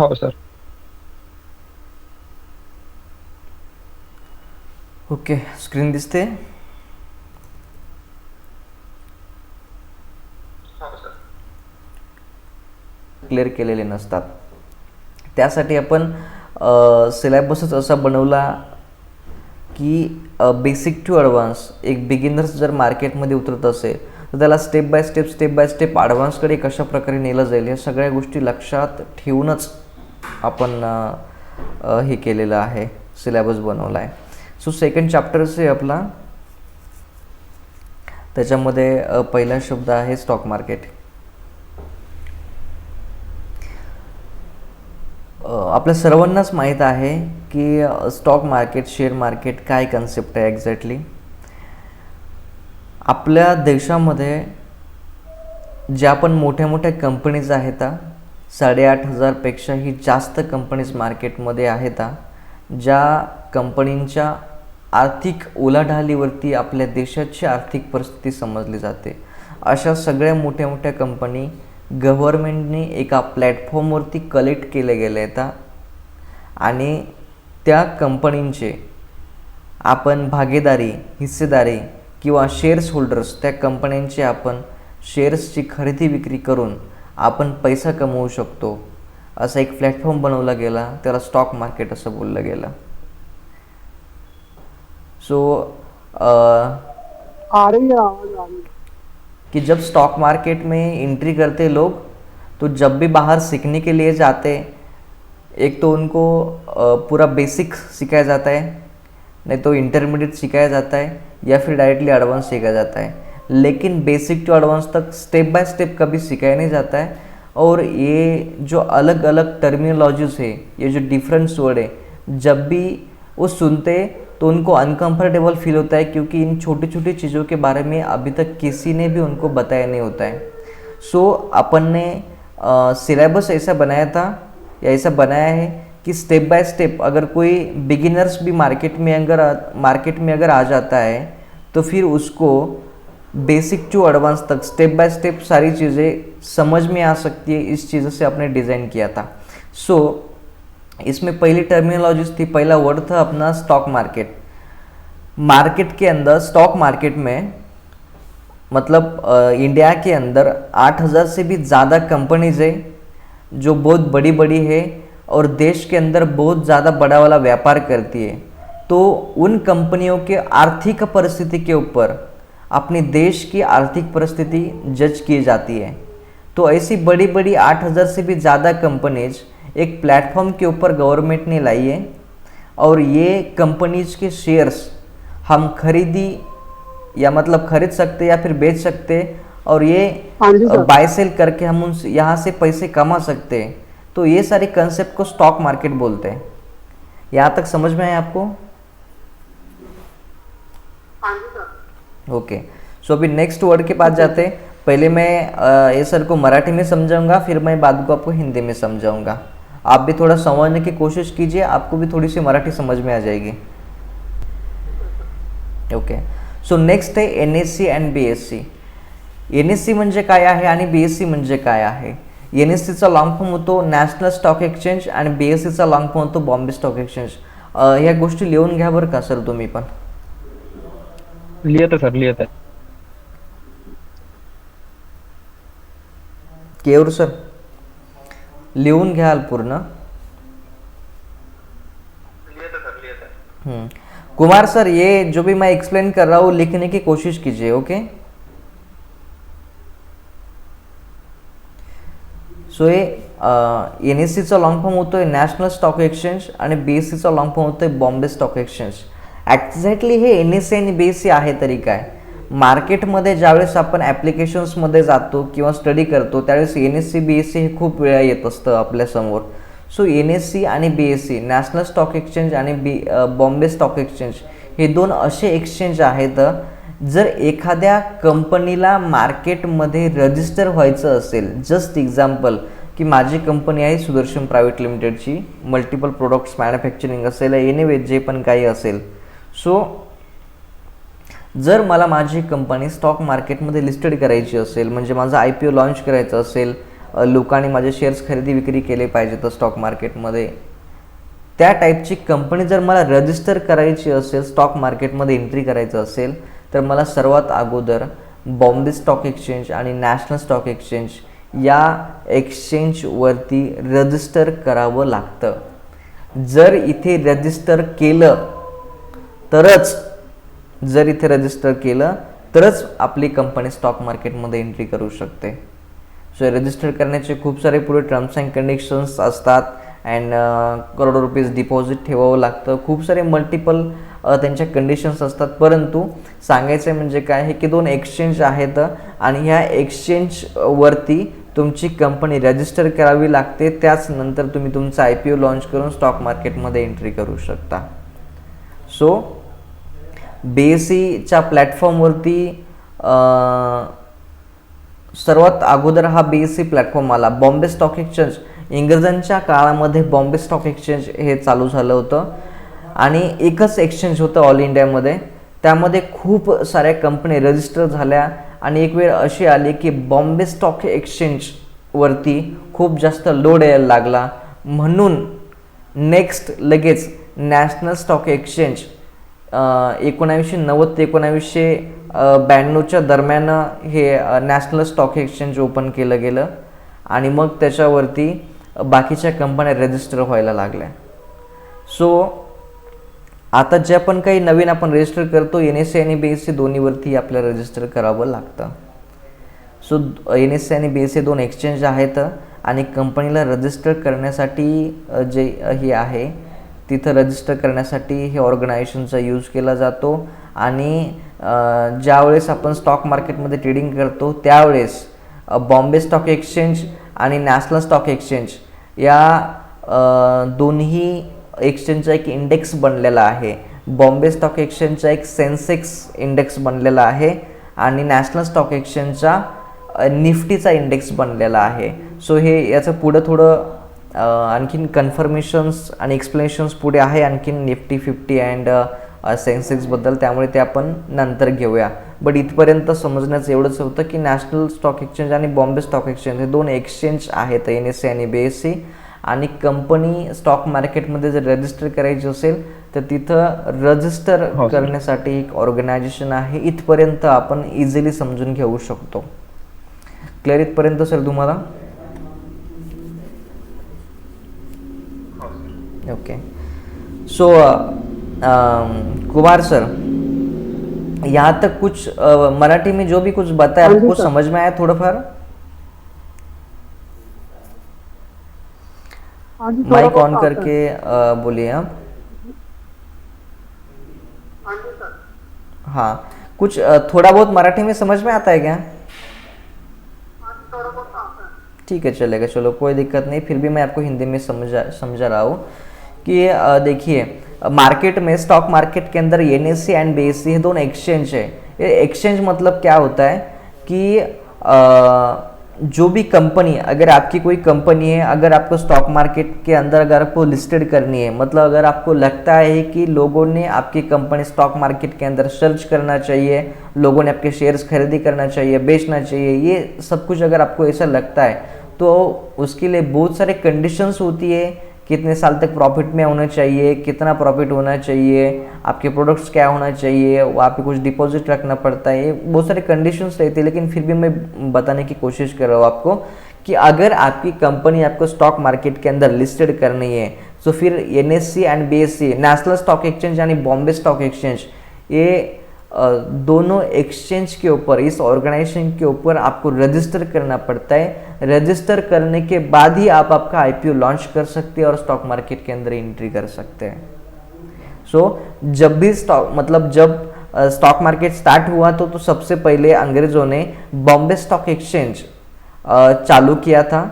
हो sir. Okay, screen दिसते. Clear केलेले नसतात. त्यासाठी आपण सिलेबसच असा बनवला की बेसिक टू ॲडव्हान्स. एक बिगिनर्स जर मार्केटमध्ये उतरत असेल तर त्याला स्टेप बाय स्टेप ॲडव्हान्सकडे कशा प्रकारे नेलं जाईल या सगळ्या गोष्टी लक्षात ठेवूनच आपण हे केलेलं आहे, सिलेबस बनवला आहे. सो सेकंड चॅप्टर्स आहे आपला. त्याच्यामध्ये पहिला शब्द आहे स्टॉक मार्केट. आपल्या सर्वांनाच माहीत आहे की स्टॉक मार्केट, शेअर मार्केट काय कन्सेप्ट आहे एक्झॅक्टली. आपल्या देशामध्ये ज्या पण मोठ्या मोठ्या कंपनीज आहेत, 8,500पेक्षाही जास्त कंपनीज मार्केटमध्ये आहेत, ज्या कंपनींच्या आर्थिक उलाढालीवरती आपल्या देशाची आर्थिक परिस्थिती समजली जाते. अशा सगळ्या मोठ्या मोठ्या कंपनी गव्हर्मेंटने एका प्लॅटफॉर्मवरती कलेक्ट केले गेले आहेत आणि त्या कंपनींचे आपण भागीदारी, हिस्सेदारी किंवा शेअर्स होल्डर्स, त्या कंपन्यांचे आपण शेअर्सची खरेदी विक्री करून आपण पैसा कमवू शकतो. असा एक प्लॅटफॉर्म बनवला गेला, त्याला स्टॉक मार्केट असं बोललं गेलं. सो आ रही है आवाज आ रही है. कि जब स्टॉक मार्केट में एंट्री करते लोग, तो जब भी बाहर सीखने के लिए जाते, एक तो उनको पूरा बेसिक सिखाया जाता है, नहीं तो इंटरमीडिएट सिखाया जाता है, या फिर डायरेक्टली एडवांस सिखाया जाता है. लेकिन बेसिक टू एडवांस तक स्टेप बाय स्टेप कभी सिखाया नहीं जाता है. और ये जो अलग अलग टर्मिनोलॉजीज है, ये जो डिफरेंस वर्ड है, जब भी वो सुनते तो उनको अनकंफर्टेबल फील होता है, क्योंकि इन छोटी छोटी चीज़ों के बारे में अभी तक किसी ने भी उनको बताया नहीं होता है. सो अपन ने सिलेबस ऐसा बनाया था, या ऐसा बनाया है कि स्टेप बाय स्टेप अगर कोई बिगिनर्स भी मार्केट में अगर आ जाता है तो फिर उसको बेसिक टू एडवांस तक स्टेप बाय स्टेप सारी चीज़ें समझ में आ सकती है. इस चीज़ से आपने डिज़ाइन किया था. सो इसमें पहली टर्मिनोलॉजीज थी, पहला वर्ड था अपना स्टॉक मार्केट. मार्केट के अंदर, स्टॉक मार्केट में मतलब इंडिया के अंदर 8,000 से भी ज़्यादा कंपनीज है जो बहुत बड़ी बड़ी है और देश के अंदर बहुत ज़्यादा बड़ा वाला व्यापार करती है. तो उन कंपनियों के आर्थिक परिस्थिति के ऊपर अपने देश की आर्थिक परिस्थिति जज की जाती है. तो ऐसी बड़ी बड़ी 8,000 से भी ज़्यादा कंपनीज एक प्लेटफॉर्म के ऊपर गवर्नमेंट ने लाई है, और ये कंपनीज के शेयर्स हम या मतलब खरीद सकते या फिर बेच सकते, और ये बाय सेल करके हम उन यहाँ से पैसे कमा सकते हैं. तो ये सारे कंसेप्ट को स्टॉक मार्केट बोलते हैं. यहाँ तक समझ में आए आपको? ओके. सो अभी नेक्स्ट वर्ड के पास जाते हैं. पहले मैं ये सर को मराठी में समझाऊंगा, फिर मैं बाद को आपको हिंदी में समझाऊंगा. आप भी थोड़ा समझने की कोशिश कीजिए, आपको भी थोड़ी सी मराठी समझ में आ जाएगी. ओके. सो नेक्स्ट आहे NSE अँड BSE. NSE म्हणजे काय आहे आणि BSE म्हणजे काय आहे? NSEचा लॉंग फॉर्म होतो नॅशनल स्टॉक एक्सचेंज आणि BSEचा लॉंग फॉर्म होतो बॉम्बे स्टॉक एक्सचेंज. या गोष्टी लिहून घ्या बरं का सर तुम्ही पण. लिहित आहे सर, लिहित आहे. केवर सर लिहून घ्याल पूर्ण. कुमार सर, ये जो भी मैं एक्सप्लेन कर रहा हूँ लिखने की कोशिश कीजिए. ओके. सो ये NSEचा लॉंग फॉर्म होतोय नॅशनल स्टॉक एक्सचेंज आणि BSEचा लॉंग फॉर्म होतोय बॉम्बे स्टॉक एक्सचेंज. एक्झॅक्टली हे NSE आणि BSE आहे तरी काय? मार्केटमध्ये ज्यावेळेस आपण ॲप्लिकेशन्समध्ये जातो किंवा स्टडी करतो त्यावेळेस NSE BSE हे खूप वेळा येत असतं आपल्यासमोर. सो NSE आणि BSE, नॅशनल स्टॉक एक्सचेंज आणि बॉम्बे स्टॉक एक्सचेंज, हे दोन असे एक्सचेंज आहेत, जर एखाद्या कंपनीला मार्केटमध्ये रजिस्टर व्हायचं असेल, जस्ट एक्झाम्पल की माझी कंपनी आहे सुदर्शन प्रायव्हेट लिमिटेडची, मल्टिपल प्रोडक्ट्स मॅन्युफॅक्चरिंग असेल, एनिवे जे पण काही असेल. सो जर मला माझी कंपनी स्टॉक मार्केटमध्ये लिस्टेड करायची असेल, म्हणजे माझा IPO लॉन्च करायचा असेल, लोकांनी माझे शेअर्स खरेदी विक्री केले पाहिजे तर स्टॉक मार्केटमध्ये, त्या टाईपची कंपनी जर मला रजिस्टर करायची असेल, स्टॉक मार्केटमध्ये एंट्री करायचं असेल, तर मला सर्वात अगोदर बॉम्बे स्टॉक एक्सचेंज आणि नॅशनल स्टॉक एक्सचेंज या एक्सचेंजवरती रजिस्टर करावं लागतं. जर इथे रजिस्टर केलं तरच आपली कंपनी स्टॉक मार्केटमध्ये एंट्री करू शकते. सो रजिस्टर करण्याचे खूप सारे पुढे टर्म्स अँड कंडिशन्स असतात अँड करोडो रुपीज डिपॉझिट ठेवावं लागतं. खूप सारे मल्टिपल त्यांच्या कंडिशन्स असतात. परंतु सांगायचं म्हणजे काय आहे की 2 एक्सचेंज आहेत आणि ह्या एक्सचेंजवरती तुमची कंपनी रजिस्टर करावी लागते. त्याच नंतर तुम्ही तुमचा IPO लॉन्च करून स्टॉक मार्केटमध्ये एंट्री करू शकता. सो BSEच्या प्लॅटफॉर्मवरती सर्वात अगोदर हा BSE प्लॅटफॉर्म आला. बॉम्बे स्टॉक एक्सचेंज इंग्रजांच्या काळामध्ये बॉम्बे स्टॉक एक्सचेंज हे चालू झालं होतं आणि एकच एक्सचेंज होतं ऑल इंडियामध्ये. त्यामध्ये खूप साऱ्या कंपनी रजिस्टर झाल्या आणि एक वेळ अशी आली की बॉम्बे स्टॉक एक्सचेंजवरती खूप जास्त लोड यायला लागला. म्हणून नेक्स्ट लगेच नॅशनल स्टॉक एक्सचेंज 1990 ते 1992च्या दरम्यान हे नॅशनल स्टॉक एक्सचेंज ओपन केलं गेलं आणि मग त्याच्यावरती बाकीच्या कंपन्या रजिस्टर व्हायला लागल्या. सो आता जे पण काही नवीन आपण रजिस्टर करतो NSE आणि BSE दोन्हीवरती आपल्याला रजिस्टर करावं लागतं. सो NSE आणि BSE 2 एक्सचेंज आहेत आणि कंपनीला रजिस्टर करण्यासाठी जे हे आहे तिथं रजिस्टर करण्यासाठी हे ऑर्गनायझेशनचा यूज केला जातो. आणि ज्यावेळेस आपण स्टॉक मार्केटमध्ये ट्रेडिंग करतो त्यावेळेस बॉम्बे स्टॉक एक्सचेंज आणि नॅशनल स्टॉक एक्सचेंज या दोन्ही एक्सचेंजचा एक इंडेक्स बनलेला आहे. बॉम्बे स्टॉक एक्सचेंजचा एक सेन्सेक्स इंडेक्स बनलेला आहे आणि नॅशनल स्टॉक एक्सचेंजचा निफ्टीचा इंडेक्स बनलेला आहे. सो हे याचं पुढं थोडं आणखीन कन्फर्मेशन्स आणि एक्सप्लेनेशन्स पुढे आहे आणखीन निफ्टी 50 अँड सेन्सेक्सबद्दल, त्यामुळे ते आपण नंतर घेऊया. बट इथपर्यंत समजण्याचं एवढंच होतं की नॅशनल स्टॉक एक्सचेंज आणि बॉम्बे स्टॉक एक्सचेंज हे 2 एक्सचेंज आहेत NSE आणि BSE. आणि कंपनी स्टॉक मार्केटमध्ये जर रजिस्टर करायची असेल तर तिथं रजिस्टर करण्यासाठी एक ऑर्गनायझेशन आहे. इथपर्यंत आपण इझिली समजून घेऊ शकतो. क्लिअर इथपर्यंत सर तुम्हाला? ओके. सो कुमार सर, यहाँ तक कुछ मराठी में जो भी कुछ बताया आपको समझ में आया थोड़ा फार? माइक ऑन करके बोलिए आप. हाँ, कुछ थोड़ा बहुत मराठी में समझ में आता है क्या? ठीक है, चलेगा, चलो कोई दिक्कत नहीं. फिर भी मैं आपको हिंदी में समझा रहा हूँ कि देखिए मार्केट में, स्टॉक मार्केट के अंदर NSE एंड BSE ये 2 एक्सचेंज है. एक्सचेंज मतलब क्या होता है कि जो भी कंपनी, अगर आपकी कोई कंपनी है, अगर आपको स्टॉक मार्केट के अंदर अगर आपको लिस्टेड करनी है, मतलब अगर आपको लगता है कि लोगों ने आपकी कंपनी स्टॉक मार्केट के अंदर सर्च करना चाहिए, लोगों ने आपके शेयर्स खरीदी करना चाहिए, बेचना चाहिए, ये सब कुछ अगर आपको ऐसा लगता है तो उसके लिए बहुत सारे कंडीशंस होती है. कितने साल तक प्रॉफिट में होना चाहिए, कितना प्रॉफिट होना चाहिए, आपके प्रोडक्ट्स क्या होना चाहिए, वहाँ पे कुछ डिपॉजिट रखना पड़ता है. ये बहुत सारे कंडीशंस रहते हैं. लेकिन फिर भी मैं बताने की कोशिश कर रहा हूँ आपको कि अगर आपकी कंपनी आपको स्टॉक मार्केट के अंदर लिस्टेड करनी है तो फिर NSE end BSE, national stock exchange यानी बॉम्बे स्टॉक एक्सचेंज, ये दोनों एक्सचेंज के ऊपर, इस ऑर्गेनाइजेशन के ऊपर आपको रजिस्टर करना पड़ता है. रजिस्टर करने के बाद ही आप आपका IPO लॉन्च कर सकते हैं और स्टॉक मार्केट के अंदर एंट्री कर सकते हैं. सो जब भी जब स्टॉक मार्केट स्टार्ट हुआ तो सबसे पहले अंग्रेजों ने बॉम्बे स्टॉक एक्सचेंज चालू किया था.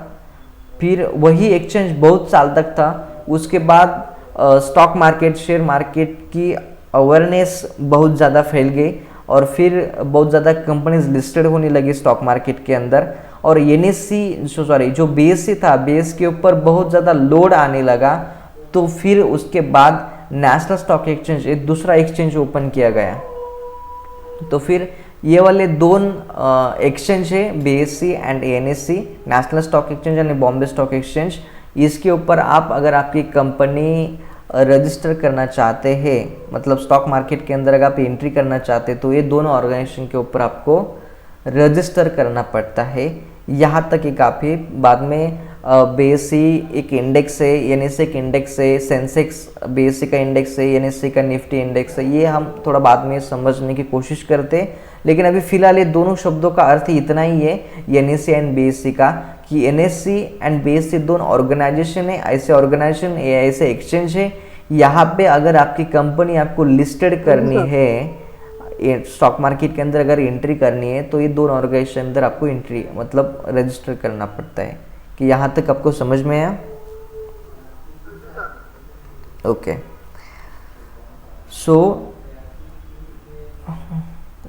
फिर वही एक्सचेंज बहुत साल तक था. उसके बाद स्टॉक मार्केट, शेयर मार्केट की अवेयरनेस बहुत ज़्यादा फैल गई और फिर बहुत ज़्यादा कंपनीज लिस्टेड होने लगी स्टॉक मार्केट के अंदर. और जो BSE था, BSE के ऊपर बहुत ज़्यादा लोड आने लगा. तो फिर उसके बाद नेशनल स्टॉक एक्सचेंज, एक दूसरा एक्सचेंज ओपन किया गया. तो फिर ये वाले दोन एक्सचेंज है, BSE end ANSE, national stock exchange end Bombay stock exchange. इसके ऊपर आप अगर आपकी कंपनी रजिस्टर करना चाहते हैं, मतलब स्टॉक मार्केट के अंदर अगर आप एंट्री करना चाहते हैं, तो ये दोनों ऑर्गेनाइजेशन के ऊपर आपको रजिस्टर करना पड़ता है। यहाँ तक कि काफ़ी बाद में BSE एक इंडेक्स है, NSE एक इंडेक्स है, सेंसेक्स BSE का इंडेक्स है, NSE का निफ्टी इंडेक्स है, ये हम थोड़ा बाद में समझने की कोशिश करते हैं। लेकिन अभी फिलहाल ये दोनों शब्दों का अर्थ इतना ही है, NSE एंड BSE का, कि NSE एंड BSE दोनों ऑर्गेनाइजेशन है, ऐसे ऑर्गेनाइजेशन, ऐसे एक्सचेंज है। यहाँ पे अगर आपकी कंपनी आपको लिस्टेड करनी है स्टॉक मार्केट के अंदर, अगर एंट्री करनी है, तो ये दोनों ऑर्गेनाइजेशन अंदर आपको एंट्री मतलब रजिस्टर करना पड़ता है। कि यहाँ तक आपको समझ में आया? ओके। सो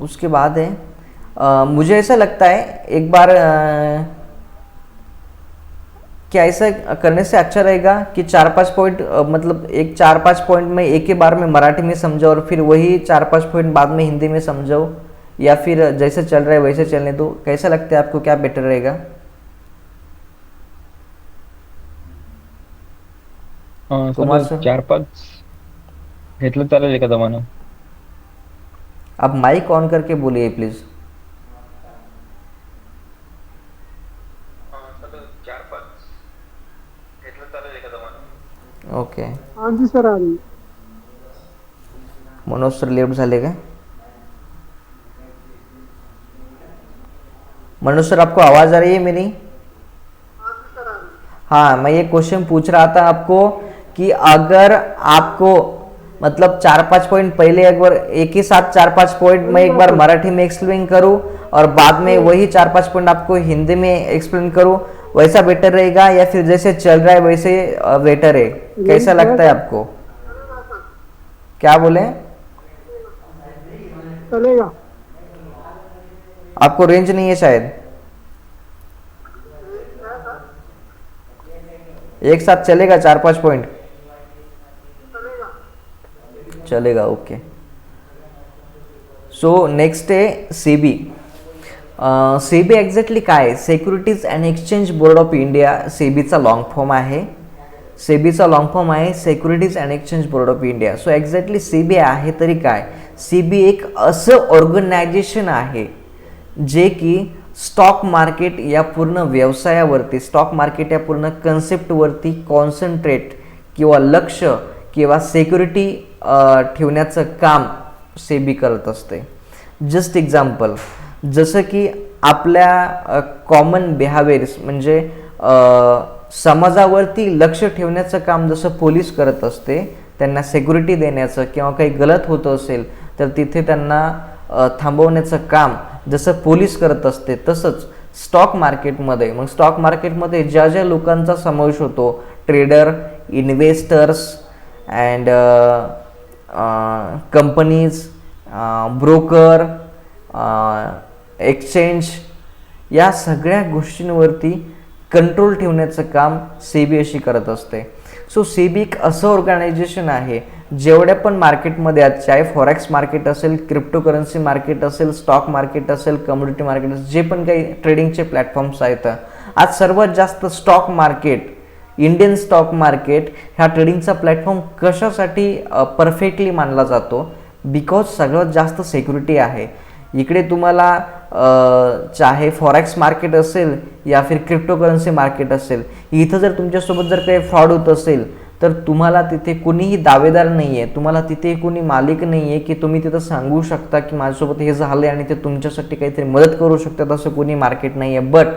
उसके बाद है मुझे ऐसा लगता है एक बार क्या ऐसा करने से अच्छा रहेगा कि 4-5 पॉइंट मतलब एक 4-5 पॉइंट में एक ही बार में मराठी में समझाओ और फिर वही 4-5 पॉइंट बाद में हिंदी में समझाओ, या फिर जैसे चल रहा है वैसे चलने दो? कैसा लगता है आपको, क्या बेटर रहेगा? कुमार सर सर, 4-5 घेतलं चालेल एका दमानं? आप माइक ऑन करके बोलिए प्लीज। ओके। हाँ जी सर, आ रही। मनोज सर लेफ्ट झाले काय? मनोज सर आपको आवाज आ रही है मेरी? हाँ, मैं ये क्वेश्चन पूछ रहा था आपको कि अगर आपको मतलब 4-5 पॉइंट पहले एक बार एक ही साथ 4-5 पॉइंट मैं एक बार मराठी में एक्सप्लेन करूं और बाद में वही 4-5 पॉइंट आपको हिंदी में एक्सप्लेन करूं, वैसा बेटर रहेगा या फिर जैसे चल रहा है वैसे बेटर है? कैसा लगता है आपको? क्या बोले? चलेगा। आपको रेंज नहीं है शायद, एक साथ चलेगा 4-5 पॉइंट? चलेगा, ओके। सो नेक्स्ट है सेबी। सेबी एक्झॅक्टली काय आहे? Securities and exchange board of India, सेबीचा लॉंग फॉर्म आहे। सेबीचा लॉंग फॉर्म आहे securities and exchange board of India. So exactly SEBI आहे तरी काय? सेबी एक असं ऑर्गनायझेशन आहे जे की स्टॉक मार्केट या पूर्ण व्यवसायावरती, स्टॉक मार्केट या पूर्ण कन्सेप्टवरती कॉन्सन्ट्रेट किंवा लक्ष किंवा सिक्युरिटी ठेवण्याचं काम सेबी करत असते। जस्ट एक्झाम्पल, जसं की आपल्या कॉमन बिहेवियर्स म्हणजे समाजावरती लक्ष ठेवण्याचं काम जसं पोलीस करत असते, त्यांना सिक्युरिटी देण्याचं, किंवा काही गलत होत असेल तर तिथे त्यांना थांबवण्याचं काम जसं पोलीस करत असते, तसंच स्टॉक मार्केटमध्ये, मग स्टॉक मार्केटमध्ये ज्या ज्या लोकांचा समावेश होतो, trader, investors and companies, broker, exchange, या सगळ्या गोष्टींवरती कंट्रोल ठेवण्याचं काम सेबी अशी करत असते। सो सेबी एक असं ऑर्गनायझेशन आहे जेवढ्या पण मार्केटमध्ये आहेत, चाहे फॉरेक्स मार्केट असेल, क्रिप्टोकरन्सी मार्केट असेल, स्टॉक मार्केट असेल, कमोडिटी मार्केट असेल, जे पण काही ट्रेडिंगचे प्लॅटफॉर्म्स आहेत, आज सर्वात जास्त stock market, Indian stock market ह्या ट्रेडिंगचा प्लॅटफॉर्म कशासाठी परफेक्टली मानला जातो? बिकॉज सगळ्यात जास्त सिक्युरिटी आहे इकडे। तुम्हाला चाहे फॉरेक्स मार्केट असेल या फिर क्रिप्टोकरन्सी मार्केट असेल, इथं जर तुमच्यासोबत जर काही फ्रॉड होत असेल तर तुम्हाला तिथे कुणीही दावेदार नाही आहे, तुम्हाला तिथे कोणी मालिक नाही आहे की तुम्ही तिथं सांगू शकता की माझ्यासोबत हे झालं आणि ते तुमच्यासाठी काहीतरी मदत करू शकतात, असं कोणी मार्केट नाही आहे। बट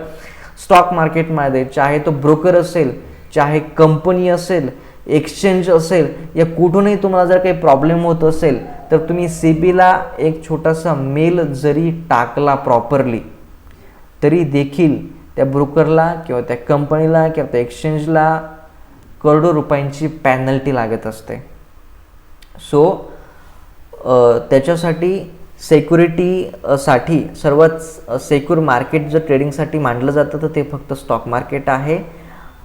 स्टॉक मार्केटमध्ये चाहे तो ब्रोकर असेल, चाहे कंपनी असेल, एक्सचेंज असेल, या कुठूनही तुम्हाला जर काही प्रॉब्लेम होत असेल तर तुम्ही सेबीला एक छोटासा मेल जरी टाकला प्रॉपरली, तरी देखील त्या ब्रोकरला किंवा त्या कंपनीला किंवा त्या एक्सचेंजला करोडो रुपयांची पेनल्टी लागत असते। सो त्याच्यासाठी सिक्युरिटीसाठी सर्वात सिक्युअर मार्केट जर ट्रेडिंगसाठी मानलं जातं तर ते फक्त स्टॉक मार्केट आहे।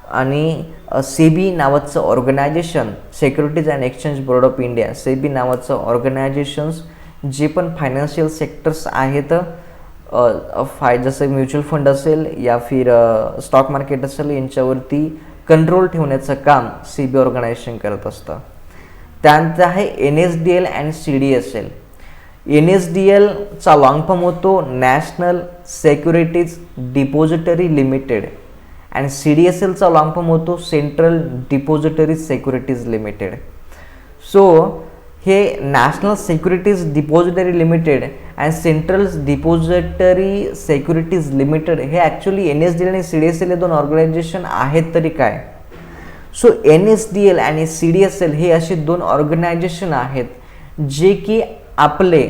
आणि सेबी नावाचं organisation, Securities and exchange board of India, SEBI नावाचं ऑर्गनायझेशन्स जे पण फायनान्शियल सेक्टर्स आहेत, जसं म्युच्युअल फंड असेल या फिर स्टॉक मार्केट असेल, यांच्यावरती कंट्रोल ठेवण्याचं काम CBI ऑर्गनायझेशन करत असतं. त्यानंतर आहे NSDL अँड CDSL. NSDLचा लॉंग फॉर्म होतो national securities depository limited and CDSLचा लॉंग फॉर्म होतो central depository securities limited. So हे national securities depository limited and central depository securities limited हे ॲक्च्युली NSDL आणि CDSL हे दोन ऑर्गनायझेशन आहेत तरी काय. सो NSDL आणि CDSL हे असे दोन ऑर्गनायझेशन आहेत जे की आपले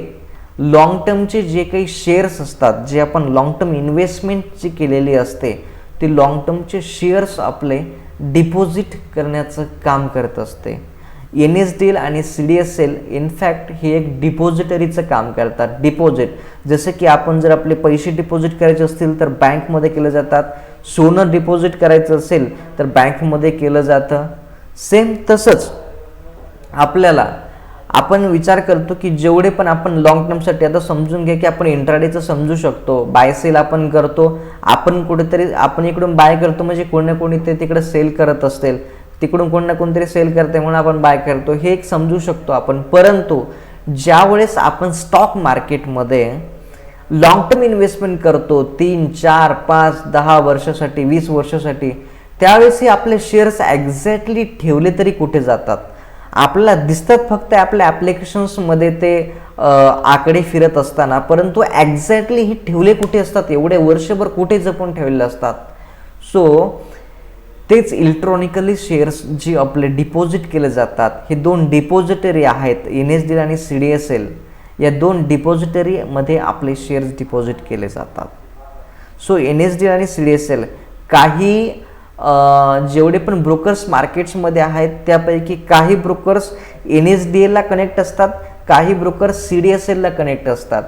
लॉंग टर्मचे जे काही शेअर्स असतात, जे आपण लॉंग टर्म इन्व्हेस्टमेंट जी केलेली असते ते लॉंग टर्मचे शेअर्स आपले डिपॉझिट करण्याचं काम करत असते. NSDL आणि CDSL इनफॅक्ट हे एक डिपॉझिटरीचं काम करतात. डिपॉझिट जसं की आपण जर आपले पैसे डिपॉझिट करायचे असतील तर बँकमध्ये केले जातात, सोनं डिपॉझिट करायचं असेल तर बँकमध्ये केलं जातं. सेम तसंच आपल्याला आपण विचार करतो की जेवढे पण आपण लॉंग टर्मसाठी, आता समजून घ्या की आपण इंट्राडेचं समजू शकतो, बाय सेल आपण करतो, आपण कुठेतरी आपण इकडून बाय करतो म्हणजे कोणी ना कोणी ते तिकडे सेल करत असतील, तिकडून कोण ना कोणतरी सेल करते म्हणून आपण बाय करतो, हे एक समजू शकतो आपण. परंतु ज्या वेळेस आपण स्टॉक मार्केटमध्ये लॉंग टर्म इन्व्हेस्टमेंट करतो 3, 4, 5, 10 वर्षासाठी, 20 वर्षासाठी, त्यावेळेस हे आपले शेअर्स एक्झॅक्टली ठेवले तरी कुठे जातात. आपल्याला दिसतात फक्त आपल्या ॲप्लिकेशन्समध्ये ते आकडे फिरत असताना, परंतु एक्झॅक्टली हे ठेवले कुठे असतात, एवढे वर्षभर कुठे जपून ठेवलेले असतात. सो तेच इलेक्ट्रॉनिकली शेअर्स जे आपले डिपॉझिट केले जातात, हे दोन डिपॉझिटरी आहेत NSDL आणि CDSL. या दोन डिपॉझिटरीमध्ये आपले शेअर्स डिपॉझिट केले जातात. सो NSDL आणि CDSL काही जेवढे पण ब्रोकर्स मार्केट्समध्ये आहेत त्यापैकी काही ब्रोकर्स NSDLला कनेक्ट असतात, काही ब्रोकर्स CDSLला कनेक्ट असतात.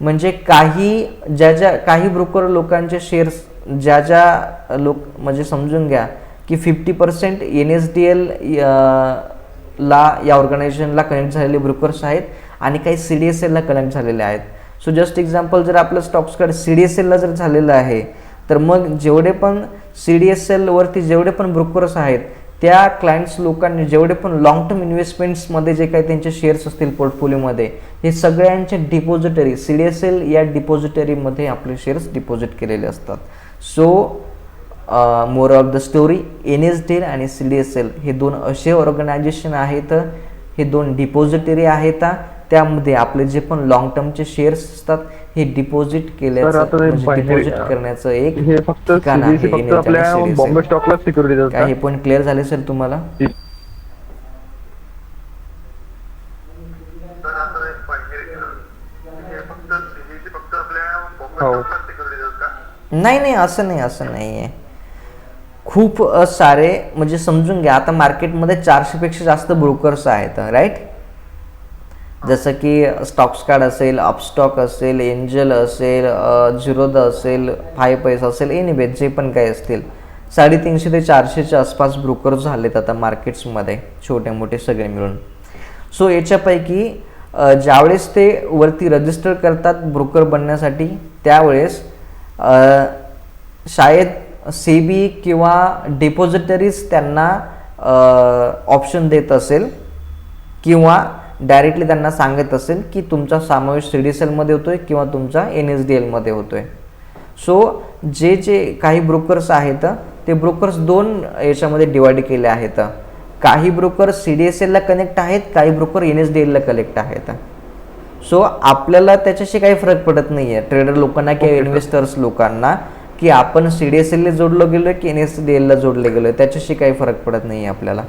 म्हणजे काही ब्रोकर लोकांचे शेअर्स म्हणजे समजून घ्या की 50% NSDL ला या ऑर्गनायझेशनला कनेक्ट झालेले ब्रोकर्स आहेत आणि काही CDSLला कनेक्ट झालेले आहेत. सो जस्ट एक्झाम्पल, जर आपलं स्टॉक्स कार्ड CDSLला जर झालेलं आहे तर मग जेवढे पण CDSL वरती जेवढे पण ब्रोकर्स आहेत त्या क्लायंट्स लोकांनी जेवढे पण लॉंग टर्म इन्व्हेस्टमेंट्समध्ये जे काही त्यांचे शेअर्स असतील पोर्टफोलिओमध्ये, हे सगळ्यांचे डिपॉझिटरी CDSL या डिपॉझिटरीमध्ये आपले शेअर्स डिपॉझिट केलेले असतात. So more of the story, NSDL आणि CDSL हे दोन असे ऑर्गनायझेशन आहेत, हे दोन डिपॉझिटरी आहेत, त्यामध्ये आपले जे पण लॉंग टर्मचे शेअर्स असतात हे डिपॉझिट डिपॉझिट करण्याचं एक ठिकाण आहे. काय हे पण क्लिअर झाले सर तुम्हाला? नाही, असं नाही आहे. खूप सारे, म्हणजे समजून घ्या, आता मार्केटमध्ये 400 पेक्षा जास्त ब्रोकर्स आहेत, राईट. जसं की स्टॉक्स कार्ड असेल, अपस्टॉक असेल, एंजल असेल, झिरोदा असेल, 5 पैसा असेल, एनिवे जे पण काही असतील, 350 ते 400च्या आसपास ब्रोकर्स झालेत आता मार्केट्समध्ये, छोटे मोठे सगळे मिळून. सो याच्यापैकी ज्यावेळेस ते वरती रजिस्टर करतात ब्रोकर बनण्यासाठी, त्यावेळेस शायद CBI किंवा डिपॉझिटरीज त्यांना ऑप्शन देत असेल किंवा डायरेक्टली त्यांना सांगत असेल की तुमचा समावेश CDSLमध्ये होतोय किंवा तुमचा NSDLमध्ये होतोय. सो जे काही ब्रोकर्स आहेत ते ब्रोकर्स दोन याच्यामध्ये डिवाइड केले आहेत. काही ब्रोकर CDSLला कनेक्ट आहेत, काही ब्रोकर NSDLला कनेक्ट आहेत. सो आपल्याला त्याच्याशी काही फरक पडत नाही आहे ट्रेडर लोकांना किंवा इन्व्हेस्टर्स लोकांना की आपण CDSLला जोडलो गेलो की NSDLला जोडले गेलो, त्याच्याशी काही फरक पडत नाही आहे आपल्याला.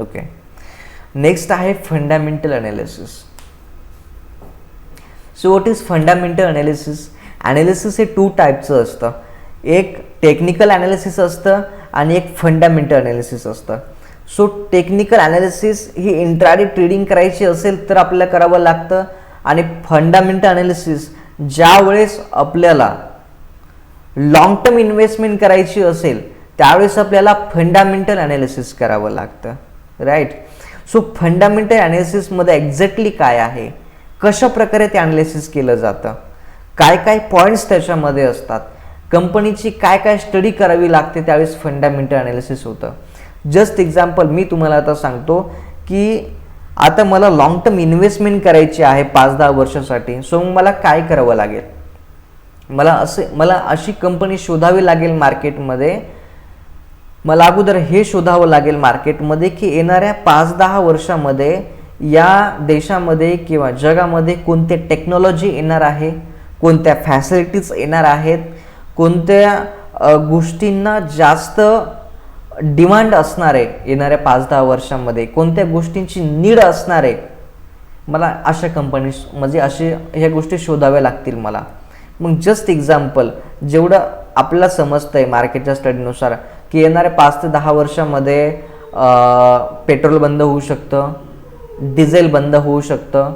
ओके, नेक्स्ट आहे fundamental analysis. So what is fundamental analysis? Analysis हे 2 टाईपचं असतं. एक टेक्निकल अनालिसिस असतं आणि एक फंडामेंटल अनालिसिस असतं. सो टेक्निकल अनालिसिस ही इंट्राडे ट्रेडिंग करायची असेल तर आपल्याला करावं लागतं, आणि फंडामेंटल अनालिसिस ज्या वेळेस आपल्याला लॉंग टर्म इन्व्हेस्टमेंट करायची असेल त्यावेळेस आपल्याला फंडामेंटल ॲनालिसिस करावं लागतं, राईट. सो फंडामेंटल ॲनालिसिसमध्ये एक्झॅक्टली काय आहे, कशा प्रकारे ते ॲनालिसिस केलं जातं, काय काय पॉईंट्स त्याच्यामध्ये असतात, कंपनीची काय काय स्टडी करावी लागते, त्यावेळेस फंडामेंटल ॲनालिसिस होतं. जस्ट एक्झाम्पल मी तुम्हाला आता सांगतो की आता मला लॉंग टर्म इन्व्हेस्टमेंट करायची आहे 5-10 वर्षासाठी. सो मग मला काय करावं लागेल, मला अशी कंपनी शोधावी लागेल मार्केटमध्ये. मला अगोदर हे शोधावं लागेल मार्केटमध्ये की येणाऱ्या 5-10 वर्षामध्ये या देशामध्ये किंवा जगामध्ये कोणते टेक्नॉलॉजी येणार आहे, कोणत्या फॅसिलिटीज येणार आहेत, कोणत्या गोष्टींना जास्त डिमांड असणार आहे येणाऱ्या 5-10 वर्षामध्ये, कोणत्या गोष्टींची नीड असणार आहे. मला अशा कंपनीज म्हणजे ह्या गोष्टी शोधाव्या लागतील मला. मग जस्ट एक्झाम्पल, जेवढं आपल्याला समजतं आहे मार्केटच्या स्टडीनुसार की येणाऱ्या 5 ते 10 वर्षामध्ये पेट्रोल बंद होऊ शकतं, डिझेल बंद होऊ शकतं.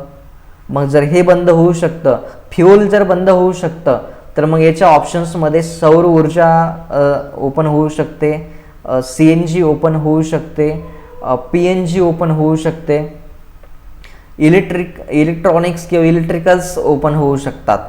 मग जर हे बंद होऊ शकतं, फ्युल जर बंद होऊ शकतं, तर मग याच्या ऑप्शन्समध्ये सौर ऊर्जा ओपन होऊ शकते, CNG ओपन होऊ शकते, PNG ओपन होऊ शकते, इलेक्ट्रॉनिक्स किंवा इलेक्ट्रिकल्स ओपन होऊ शकतात.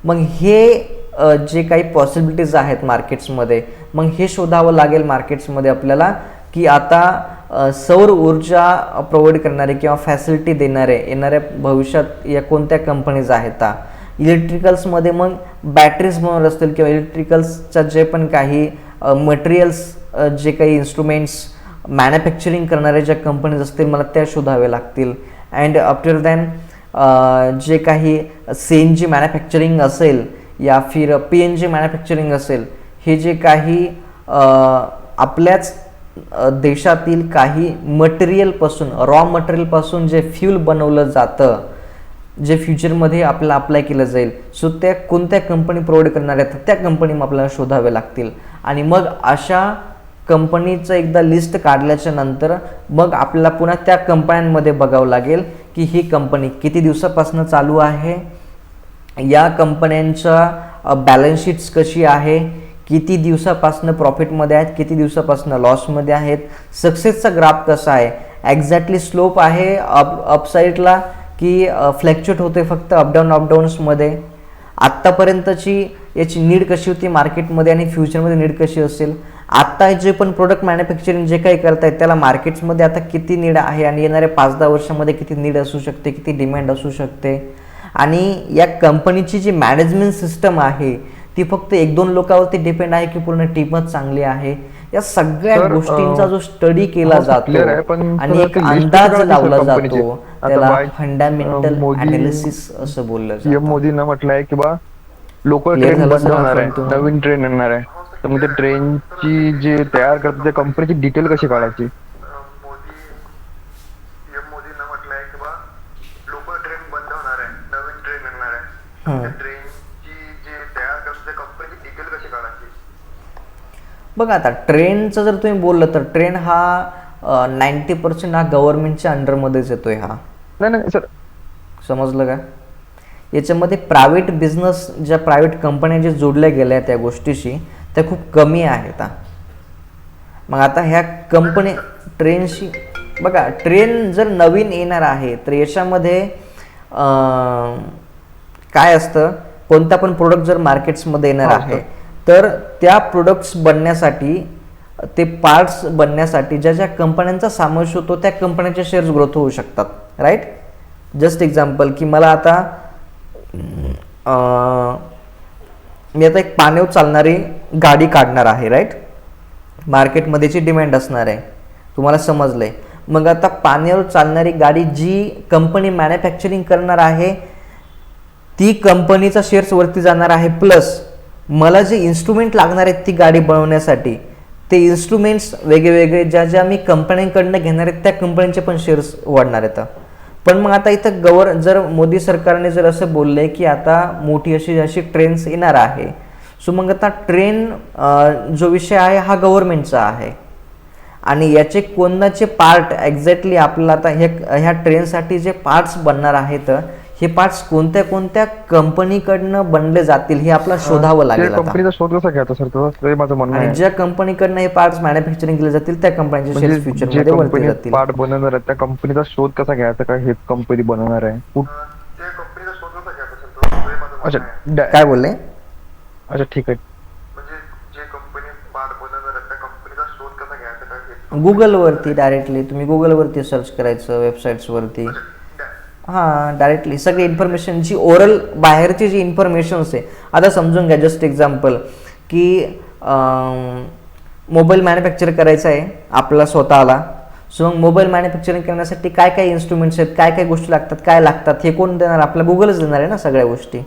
मग हे जे काही पॉसिबिलिटीज आहेत मार्केट्समध्ये, मग हे शोधावं लागेल मार्केट्समध्ये आपल्याला की आता सौर ऊर्जा प्रोव्हाइड करणारे किंवा फॅसिलिटी देणारे येणाऱ्या भविष्यात या कोणत्या कंपनीज आहेत. इलेक्ट्रिकल्समध्ये मग बॅटरीज बनवत असतील किंवा इलेक्ट्रिकल्सच्या जे पण काही मटेरियल्स, जे काही इन्स्ट्रुमेंट्स मॅन्युफॅक्चरिंग करणारे ज्या कंपनीज असतील मला त्या शोधाव्या लागतील. अँड आफ्टर दॅन जे काही CNG मॅन्युफॅक्चरिंग असेल या फिर PNG मॅन्युफॅक्चरिंग असेल, हे जे काही आपल्याच देशातील काही मटेरियलपासून, रॉ मटेरियलपासून जे फ्यूल बनवलं जातं, जे फ्युचरमध्ये आपल्याला अप्लाय केलं जाईल, सो त्या कोणत्या कंपनी प्रोव्हाइड करणार आहेत त्या कंपनी आपल्याला शोधाव्या लागतील. आणि मग अशा कंपनीचं एकदा लिस्ट काढल्याच्या नंतर मग आपल्याला पुन्हा त्या कंपन्यांमध्ये बघावं लागेल की ही कंपनी किती दिवसापासून चालू आहे, या कंपन्यांच्या बॅलन्स शीट्स कशी आहे, किती दिवसापासून प्रॉफिटमध्ये आहेत, किती दिवसापासून लॉसमध्ये आहेत, सक्सेसचा ग्राफ कसा आहे, एक्झॅक्टली स्लोप आहे अपसाईडला की फ्लॅक्च्युएट होते फक्त अपडाऊन्समध्ये, आत्तापर्यंतची याची नीड कशी होती मार्केटमध्ये आणि फ्युचरमध्ये नीड कशी असेल, आत्ता जे पण प्रोडक्ट मॅन्युफॅक्चरिंग जे काही करतायत त्याला मार्केट्समध्ये आता किती नीड आहे आणि येणाऱ्या 5-10 वर्षामध्ये किती नीड असू शकते, किती डिमांड असू शकते. आणि या कंपनीची जी मॅनेजमेंट सिस्टम आहे ती फक्त 1-2 लोकांवरती डिपेंड आहे की पूर्ण टीमच चांगली आहे. या सगळ्या गोष्टींचा जो स्टडी केला जातो आणि एक अंदाज लावला जातो त्याला फंडामेंटल ॲनालिसिस असं बोललं जातं. मोदींना म्हटलंय की बा लोकल ट्रेन बंद होणार आहे, नवीन ट्रेन येणार आहे, तर मग त्या ट्रेनची जे तयार करतात त्या कंपनीची डिटेल कशी काढायची. मोदींना म्हटलंय की बा लोकल ट्रेन बंद होणार आहे, नवीन ट्रेन येणार आहे, त्या ट्रेनची जे तयार करतात त्या कंपनीची डिटेल कशी काढायची. बघा आता ट्रेनचं जर तुम्ही बोललं तर ट्रेन हा 90% हा गव्हर्नमेंटच्या अंडरमध्येच येतोय. हा नाही सर, समजलं का. याच्यामध्ये प्रायव्हेट बिझनेस, ज्या प्रायव्हेट कंपन्या जे जोडल्या गेल्या त्या गोष्टीशी, त्या खूप कमी आहेत. मग आता ह्या कंपनी ट्रेनशी बघा, ट्रेन जर नवीन येणार आहे तर याच्यामध्ये काय असतं, कोणता पण प्रोडक्ट जर मार्केट्समध्ये येणार आहे तर त्या प्रोडक्ट्स बनण्यासाठी, ते पार्ट्स बनण्यासाठी ज्या ज्या कंपन्यांचा समावेश होतो त्या कंपन्यांचे शेअर्स ग्रोथ होऊ शकतात, राईट. जस्ट एक्झाम्पल की मला आता मी आता एक पाण्यावर चालणारी गाडी काढणार आहे, राईट. मार्केटमध्येची डिमांड असणार आहे, तुम्हाला समजलंय. मग आता पाण्यावर चालणारी गाडी जी कंपनी मॅन्युफॅक्चरिंग करणार आहे ती कंपनीचा शेअर्स वरती जाणार आहे, प्लस मला जे इन्स्ट्रुमेंट लागणार आहेत ती गाडी बनवण्यासाठी ते इन्स्ट्रुमेंट्स वेगवेगळे ज्या मी कंपन्यांकडनं घेणार आहेत त्या कंपन्यांचे पण शेअर्स वाढणार आहेत. पण मग आता इथं जर मोदी सरकारने जर असं बोललंय की आता मोठी अशी ट्रेन्स येणार आहे, सो मग आता ट्रेन जो विषय आहे हा गव्हर्नमेंटचा आहे आणि याचे कोणाचे पार्ट एक्झॅक्टली आपल्याला आता ह्या ट्रेनसाठी जे पार्ट्स बनणार आहेत हे पार्ट्स कोणत्या कोणत्या कंपनीकडनं बनले जातील हे आपल्याला शोधावं लागेल आता. कंपनीचा शोध कसा घ्यायचा सर, ते माझं म्हणणं आणि आहे. ज्या कंपनीकडनं हे पार्ट्स मॅन्युफॅक्चरिंग केले जातील त्या कंपनीचे शेअर्स म्हणजे फ्युचर जे मध्ये वरती कंपनी जातील. पार्ट बनवणार आहे त्या कंपनीचा शोध कसा घ्यायचा, का हेच कंपनी बनवणार आहे? त्या कंपनीचा शोध कसा घ्यायचा सर, तो हे माझं अच्छा म्हणणं आहे. काय बोलले? अच्छा ठीक आहे. म्हणजे जे कंपनी पार्ट बनवणार आहे त्या कंपनीचा शोध कसा घ्यायचा, काय हे गुगलवरती डायरेक्टली तुम्ही गुगलवरती सर्च करायचं, वेबसाईट्सवरती. हां, डायरेक्टली सगळी इन्फॉर्मेशन जी ओरल बाहेरची जी इन्फॉर्मेशन्स आहे, आता समजून घ्या जस्ट एक्झाम्पल की मोबाईल मॅन्युफॅक्चर करायचा आहे आपला स्वतःला. सो मग मोबाईल मॅन्युफॅक्चरिंग करण्यासाठी काय काय इन्स्ट्रुमेंट्स आहेत, काय काय गोष्टी लागतात, काय लागतात हे कोण देणार? आपला गुगलच देणार आहे ना सगळ्या गोष्टी.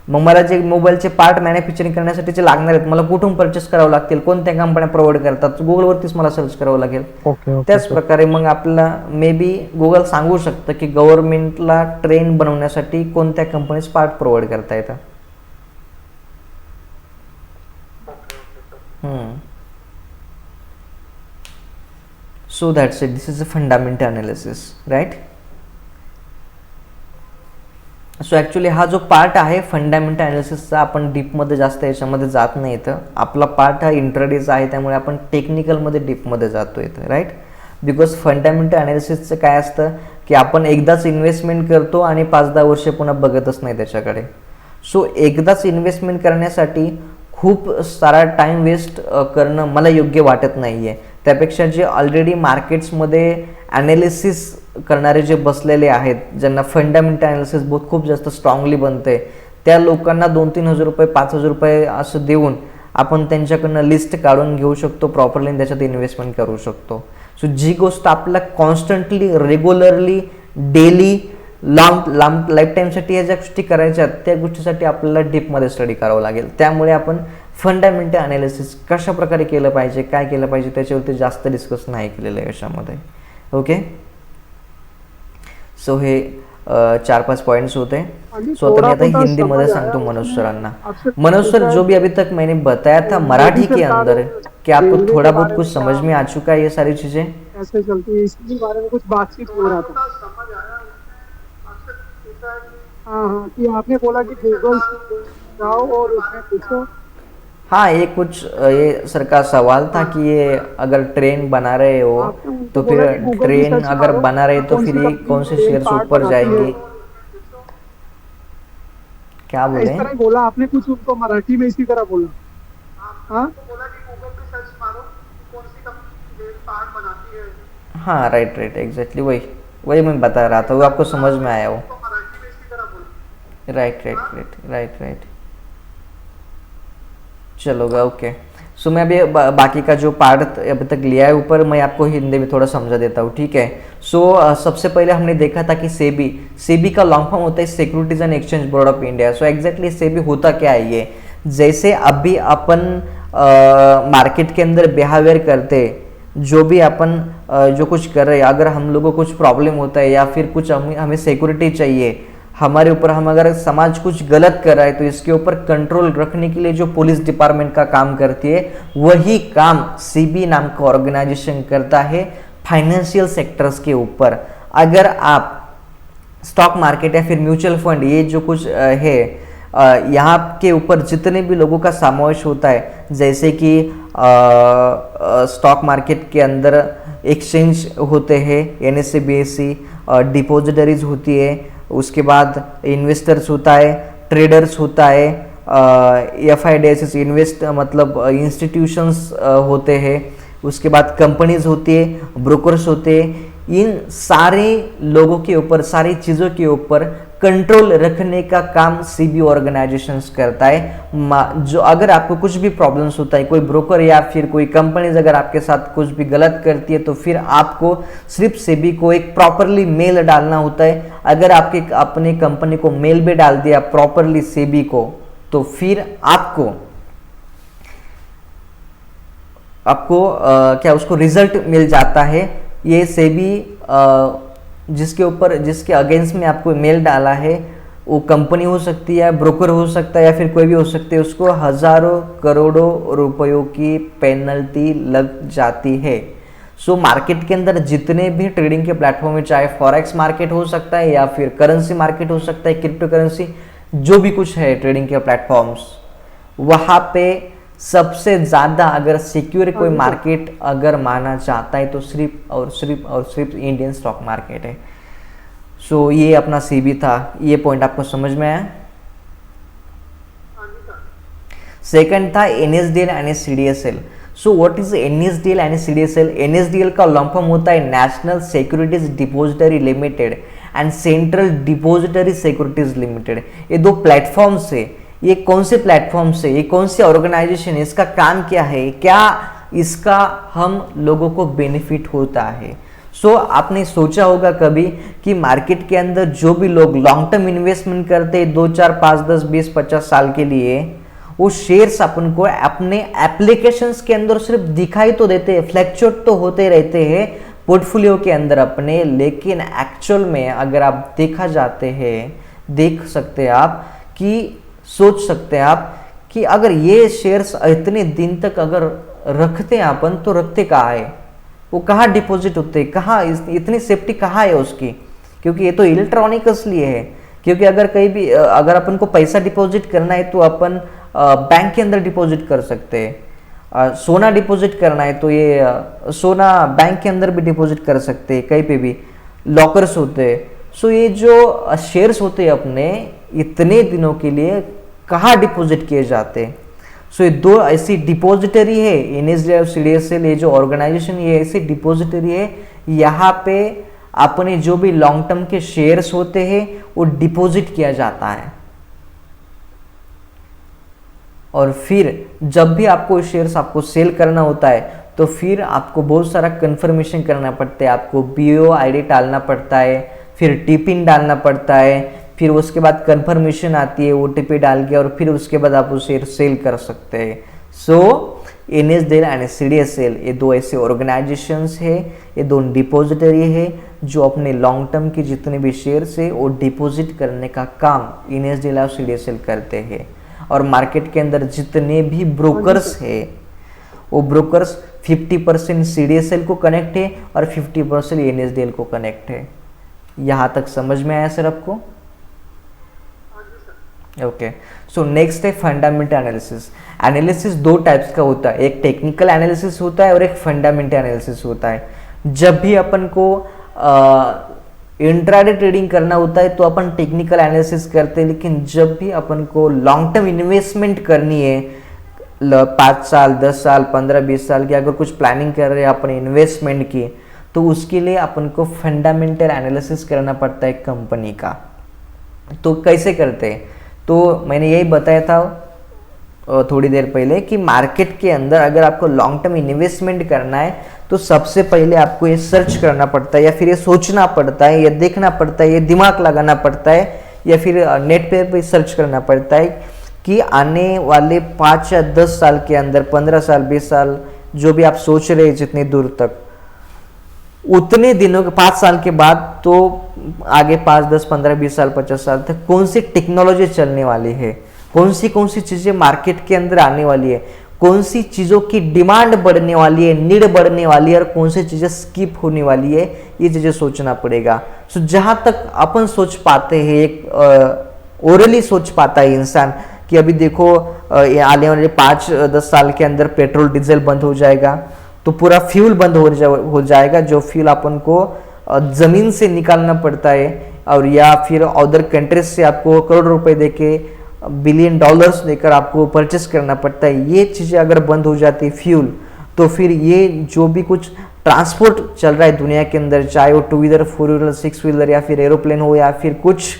मग मला जे मोबाईलचे पार्ट मॅन्युफॅक्चरिंग करण्यासाठी जे लागणार आहेत मला कुठून परचेस करावं लागतील, कोणत्या कंपन्या प्रोव्हाइड करतात, गुगलवरतीच मला सर्च करावं लागेल. ओके त्याच प्रकारे मग आपला मे बी गुगल सांगू शकतं की गव्हर्नमेंटला ट्रेन बनवण्यासाठी कोणत्या कंपनीज पार्ट प्रोव्हाइड करता येतात. So that's it. This is a fundamental analysis, right? So actually हा जो पार्ट आहे फंडामेंटल अनालिसिसचा, आपण डीपमध्ये जास्त याच्यामध्ये जात नाही इथं. आपला पार्ट हा इंट्रोड्यूस आहे त्यामुळे आपण टेक्निकलमध्ये डीपमध्ये जातो इथं, राईट? बिकॉज फंडामेंटल अनालिसिसचं काय असतं की आपण एकदाच इन्व्हेस्टमेंट करतो आणि 5-10 वर्ष पुन्हा बघतच नाही त्याच्याकडे. सो एकदाच इन्व्हेस्टमेंट करण्यासाठी खूप सारा टाईम वेस्ट करणं मला योग्य वाटत नाही आहे. त्यापेक्षा जे ऑलरेडी मार्केट्समध्ये ॲनालिसिस करणारे जे बसलेले आहेत, ज्यांना फंडामेंटल ॲनालिसिस बहुत खूप जास्त स्ट्रॉंगली बनते, त्या लोकांना 2-3 हजार रुपये 5,000 रुपये असं देऊन आपण त्यांच्याकडनं लिस्ट काढून घेऊ शकतो प्रॉपरली आणि त्याच्यात इन्व्हेस्टमेंट करू शकतो. सो जी गोष्ट आपल्याला कॉन्स्टंटली रेग्युलरली डेली लांब लाईफ टाईमसाठी या ज्या गोष्टी करायच्या त्या गोष्टीसाठी आपल्याला डीपमध्ये स्टडी करावं लागेल. त्यामुळे आपण फंडामेंटल ॲनालिसिस कशा प्रकारे केलं पाहिजे, काय केलं पाहिजे त्याच्यावरती जास्त डिस्कस नाही केलेलं आहे याच्यामध्ये. ओके, सो हे 4-5 पॉइंट्स होते. सो आता मी आता हिंदी में सांगतो मनोज सरांना. मनोज सर, जो भी अभी तक मैंने बताया था मराठी के अंदर, क्या आपको थोड़ा बहुत कुछ समझ में आ चुका है ये सारी चीजें? कैसे चलती है इसके बारे में कुछ बातचीत हो रहा था. समझ आया आपसे पूछा है कि हाँ, कि आपने बोला कि गूगल जाओ और उसमें पूछो. हाँ, ये कुछ ये सर का सवाल था कि ये अगर ट्रेन बना रहे हो तो फिर ट्रेन अगर बना रहे तो फिर ये कौन से शेयर्स ऊपर जाएंगे, क्या बोले? इस तरह ही बोला आपने कुछ, उनको मराठी में इसी तरह बोला. हाँ, बोला कि गूगल पे सर्च मारो कौन सी कंपनी पार्ट बनाती है. हाँ, राइट एग्जैक्टली वही मैं बता रहा था, वो आपको समझ में आया वो. तो मराठी में इसी तरह बोला. राइट. चलोगा, ओके. सो मैं अभी बाकी का जो पार्ट अभी तक लिया है ऊपर, मैं आपको हिंदी में थोड़ा समझा देता हूँ, ठीक है? सो सबसे पहले हमने देखा था कि सेबी का लॉन्ग फॉर्म होता है securities end exchange board of India. So exactly SEBI होता क्या है ये? जैसे अभी अपन मार्केट के अंदर बिहेवियर करते, जो भी अपन जो कुछ कर रहे हैं, अगर हम लोगों को कुछ प्रॉब्लम होता है या फिर कुछ हमें सिक्योरिटी चाहिए हमारे ऊपर, हम अगर समाज कुछ गलत कर रहा है तो इसके ऊपर कंट्रोल रखने के लिए जो पुलिस डिपार्टमेंट का काम करती है, वही काम सीबी नाम का ऑर्गेनाइजेशन करता है फाइनेंशियल सेक्टर्स के ऊपर. अगर आप स्टॉक मार्केट या फिर म्यूचुअल फंड, ये जो कुछ है यहाँ के ऊपर जितने भी लोगों का समावेश होता है, जैसे कि स्टॉक मार्केट के अंदर एक्सचेंज होते हैं, NSE BSE, डिपोजिटरीज होती है, उसके बाद इन्वेस्टर्स होता है, ट्रेडर्स होता है, FIDS इन्वेस्ट मतलब इंस्टीट्यूशंस होते हैं, उसके बाद कंपनीज होती है, ब्रोकर्स होते हैं. इन सारे लोगों के ऊपर, सारी चीज़ों के ऊपर कंट्रोल रखने का काम सीबी ऑर्गेनाइजेशंस करता है. जो अगर आपको कुछ भी प्रॉब्लम्स होता है, कोई ब्रोकर या फिर कोई कंपनीज अगर आपके साथ कुछ भी गलत करती है, तो फिर आपको सिर्फ सीबी को एक प्रॉपरली मेल डालना होता है. अगर आपके अपने कंपनी को मेल भी डाल दिया प्रॉपरली सीबी को, तो फिर आपको क्या उसको रिजल्ट मिल जाता है. ये सेबी जिसके अगेंस्ट में आपको मेल डाला है, वो कंपनी हो सकती है, ब्रोकर हो सकता है या फिर कोई भी हो सकते है, उसको हजारों करोड़ों रुपयों की पेनल्टी लग जाती है. सो मार्केट के अंदर जितने भी ट्रेडिंग के प्लेटफॉर्म है, चाहे फॉरेक्स मार्केट हो सकता है या फिर करेंसी मार्केट हो सकता है, क्रिप्टो करेंसी, जो भी कुछ है ट्रेडिंग के प्लेटफॉर्म्स, वहाँ पे सबसे ज़्यादा अगर सिक्योर कोई मार्केट अगर माना जाता है तो सिर्फ इंडियन स्टॉक मार्केट है। सो ये अपना सीबी था, ये पॉइंट आपको समझ में आया। सेकंड था NSDL end CDSL. So what is NSDL end CDSL? NSDL का लॉन्ग फॉर्म होता है national securities depository limited end central depository securities limited. ये दो प्लेटफॉर्म से, ये कौन से प्लेटफॉर्म से, ये कौन सी ऑर्गेनाइजेशन, इसका काम क्या है, क्या इसका हम लोगों को बेनिफिट होता है? सो आपने सोचा होगा कभी कि मार्केट के अंदर जो भी लोग लॉन्ग टर्म इन्वेस्टमेंट करते हैं 2, 4, 5, 10, 20, 50 साल के लिए, वो शेयर्स अपन को अपने एप्लीकेशंस के अंदर सिर्फ दिखाई तो देते हैं, फ्लैक्चुएट तो होते रहते हैं पोर्टफोलियो के अंदर अपने, लेकिन एक्चुअल में अगर आप देख सकते हैं आप कि सोच सकते हैं आप कि अगर ये शेयर्स इतने दिन तक अगर रखते हैं अपन, तो रखते कहाँ है, वो कहाँ डिपॉजिट होते हैं, कहाँ इतनी सेफ्टी कहाँ है उसकी? क्योंकि ये तो इलेक्ट्रॉनिक इसलिए है क्योंकि अगर कहीं भी अगर अपन को पैसा डिपॉजिट करना है तो अपन बैंक के अंदर डिपॉजिट कर सकते हैं। सोना डिपॉजिट करना है तो ये सोना बैंक के अंदर भी डिपॉजिट कर सकते हैं, कहीं पे भी लॉकर्स होते हैं। सो ये जो शेयर्स होते हैं अपने इतने दिनों के लिए कहाँ डिपॉजिट किए जाते हैं? सो ये दो ऐसी डिपॉजिटरी है, एनएसडीएल और सीडीएसएल, ये जो ऑर्गेनाइजेशन ये ऐसी डिपॉजिटरी है, यहाँ पे अपने जो भी लॉन्ग टर्म के शेयर्स होते हैं वो डिपॉजिट किया जाता है। और फिर जब भी आपको शेयर्स आपको सेल करना होता है तो फिर आपको बहुत सारा कंफर्मेशन करना पड़ता है, आपको बीओ आईडी डालना पड़ता है, फिर टिपिन डालना पड़ता है, फिर उसके बाद कंफर्मेशन आती है ओटीपी डाल के, और फिर उसके बाद आप उसे सेल कर सकते हैं। सो एनएसडीएल एंड सीडीएसएल ये दो ऐसे ऑर्गेनाइजेशंस है, ये दो डिपॉजिटरी है जो अपने लॉन्ग टर्म के जितने भी शेयर्स है वो डिपॉजिट करने का काम एनएसडीएल और सीडीएसएल करते हैं। और मार्केट के अंदर जितने भी ब्रोकर्स है वो ब्रोकर्स 50% सीडीएसएल को कनेक्ट है और 50% एनएसडीएल को कनेक्ट है। यहाँ तक समझ में आया सर आपको? ओके, सो नेक्स्ट है फंडामेंटल एनालिसिस। एनालिसिस दो टाइप्स का होता है, एक टेक्निकल एनालिसिस होता है और एक फंडामेंटल एनालिसिस होता है। जब भी अपन को इंट्राडे ट्रेडिंग करना होता है तो अपन टेक्निकल एनालिसिस करते हैं, लेकिन जब भी अपन को लॉन्ग टर्म इन्वेस्टमेंट करनी है 5 साल 10 साल 15-20 साल की अगर कुछ प्लानिंग कर रहे हैं अपन इन्वेस्टमेंट की, तो उसके लिए अपन को फंडामेंटल एनालिसिस करना पड़ता है कंपनी का। तो कैसे करते हैं? तो मैंने यही बताया था थोड़ी देर पहले कि मार्केट के अंदर अगर आपको लॉन्ग टर्म इन्वेस्टमेंट करना है तो सबसे पहले आपको ये सर्च करना पड़ता है, या फिर ये सोचना पड़ता है, या देखना पड़ता है, ये दिमाग लगाना पड़ता है, या फिर नेट पे सर्च करना पड़ता है कि आने वाले 5 या 10 साल के अंदर 15 साल 20 साल जो भी आप सोच रहे हैं जितने दूर तक, उतने दिनों के 5 साल के बाद तो आगे 5, 10, 15, 20 साल 50 साल तक कौन सी टेक्नोलॉजी चलने वाली है, कौन सी चीजें मार्केट के अंदर आने वाली है, कौन सी चीजों की डिमांड बढ़ने वाली है, नीड बढ़ने वाली है, और कौन सी चीजें स्किप होने वाली है, ये चीजें सोचना पड़ेगा। सो जहां तक अपन सोच पाते हैं, एक ओरली सोच पाता है इंसान कि अभी देखो आने वाले 5-10 साल के अंदर पेट्रोल डीजल बंद हो जाएगा, तो पूरा फ्यूल बंद हो जाएगा, जो फ्यूल अपन को जमीन से निकालना पड़ता है, और या फिर अदर कंट्रीज से आपको करोड़ रुपए देके $बिलियन देकर आपको परचेस करना पड़ता है। ये चीज़ें अगर बंद हो जाती है फ्यूल, तो फिर ये जो भी कुछ ट्रांसपोर्ट चल रहा है दुनिया के अंदर, चाहे वो 2 व्हीलर 4 व्हीलर 6 व्हीलर या फिर एरोप्लेन हो, या फिर कुछ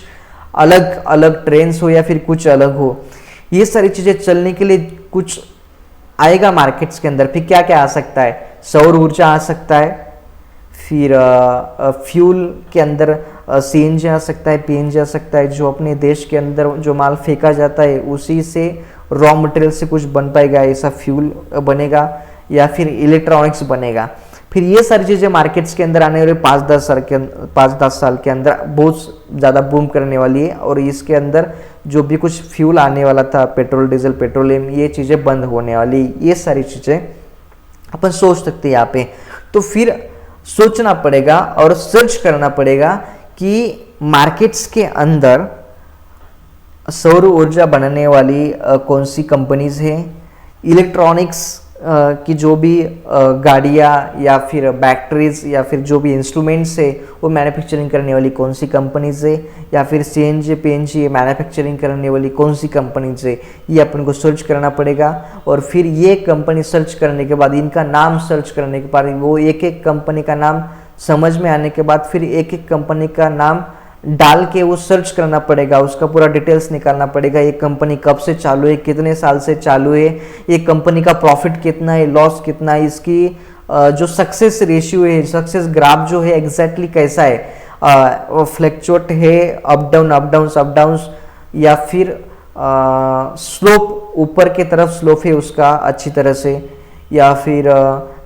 अलग अलग ट्रेन्स हो, या फिर कुछ अलग हो, ये सारी चीज़ें चलने के लिए कुछ आएगा मार्केट्स के अंदर। फिर क्या क्या आ सकता है? सौर ऊर्जा आ सकता है, फिर फ्यूल के अंदर सीएनजी आ सकता है, पीएनजी आ सकता है, जो अपने देश के अंदर जो माल फेंका जाता है उसी से रॉ मटेरियल से कुछ बन पाएगा, ऐसा फ्यूल बनेगा, या फिर इलेक्ट्रॉनिक्स बनेगा। फिर ये सारी चीज़ें मार्केट्स के अंदर आने वाले 5-10 साल के अंदर बहुत ज़्यादा बूम करने वाली है, और इसके अंदर जो भी कुछ फ्यूल आने वाला था, पेट्रोल डीजल पेट्रोलियम, ये चीज़ें बंद होने वाली, ये सारी चीज़ें अपन सोच सकते हैं यहाँ पे। तो फिर सोचना पड़ेगा और सर्च करना पड़ेगा कि मार्केट्स के अंदर सौर ऊर्जा बनाने वाली कौन सी कंपनीज हैं, इलेक्ट्रॉनिक्स की जो भी गाड़ियाँ या फिर बैटरीज या फिर जो भी इंस्ट्रूमेंट्स है वो मैन्युफैक्चरिंग करने वाली कौन सी कंपनीज है, या फिर सीएनजी पीएनजी मैन्युफैक्चरिंग करने वाली कौन सी कंपनीज है, ये अपन को सर्च करना पड़ेगा। और फिर ये कंपनी सर्च करने के बाद, इनका नाम सर्च करने के बाद, वो एक एक कंपनी का नाम समझ में आने के बाद फिर एक एक कंपनी का नाम डाल के वो सर्च करना पड़ेगा, उसका पूरा डिटेल्स निकालना पड़ेगा। ये कंपनी कब से चालू है, कितने साल से चालू है, ये कंपनी का प्रॉफिट कितना है, लॉस कितना है, इसकी जो सक्सेस रेशियो है, सक्सेस ग्राफ जो है एग्जैक्टली कैसा है, फ्लैक्चुएट है, अप डाउन्स, या फिर स्लोप ऊपर के तरफ स्लोप है उसका अच्छी तरह से, या फिर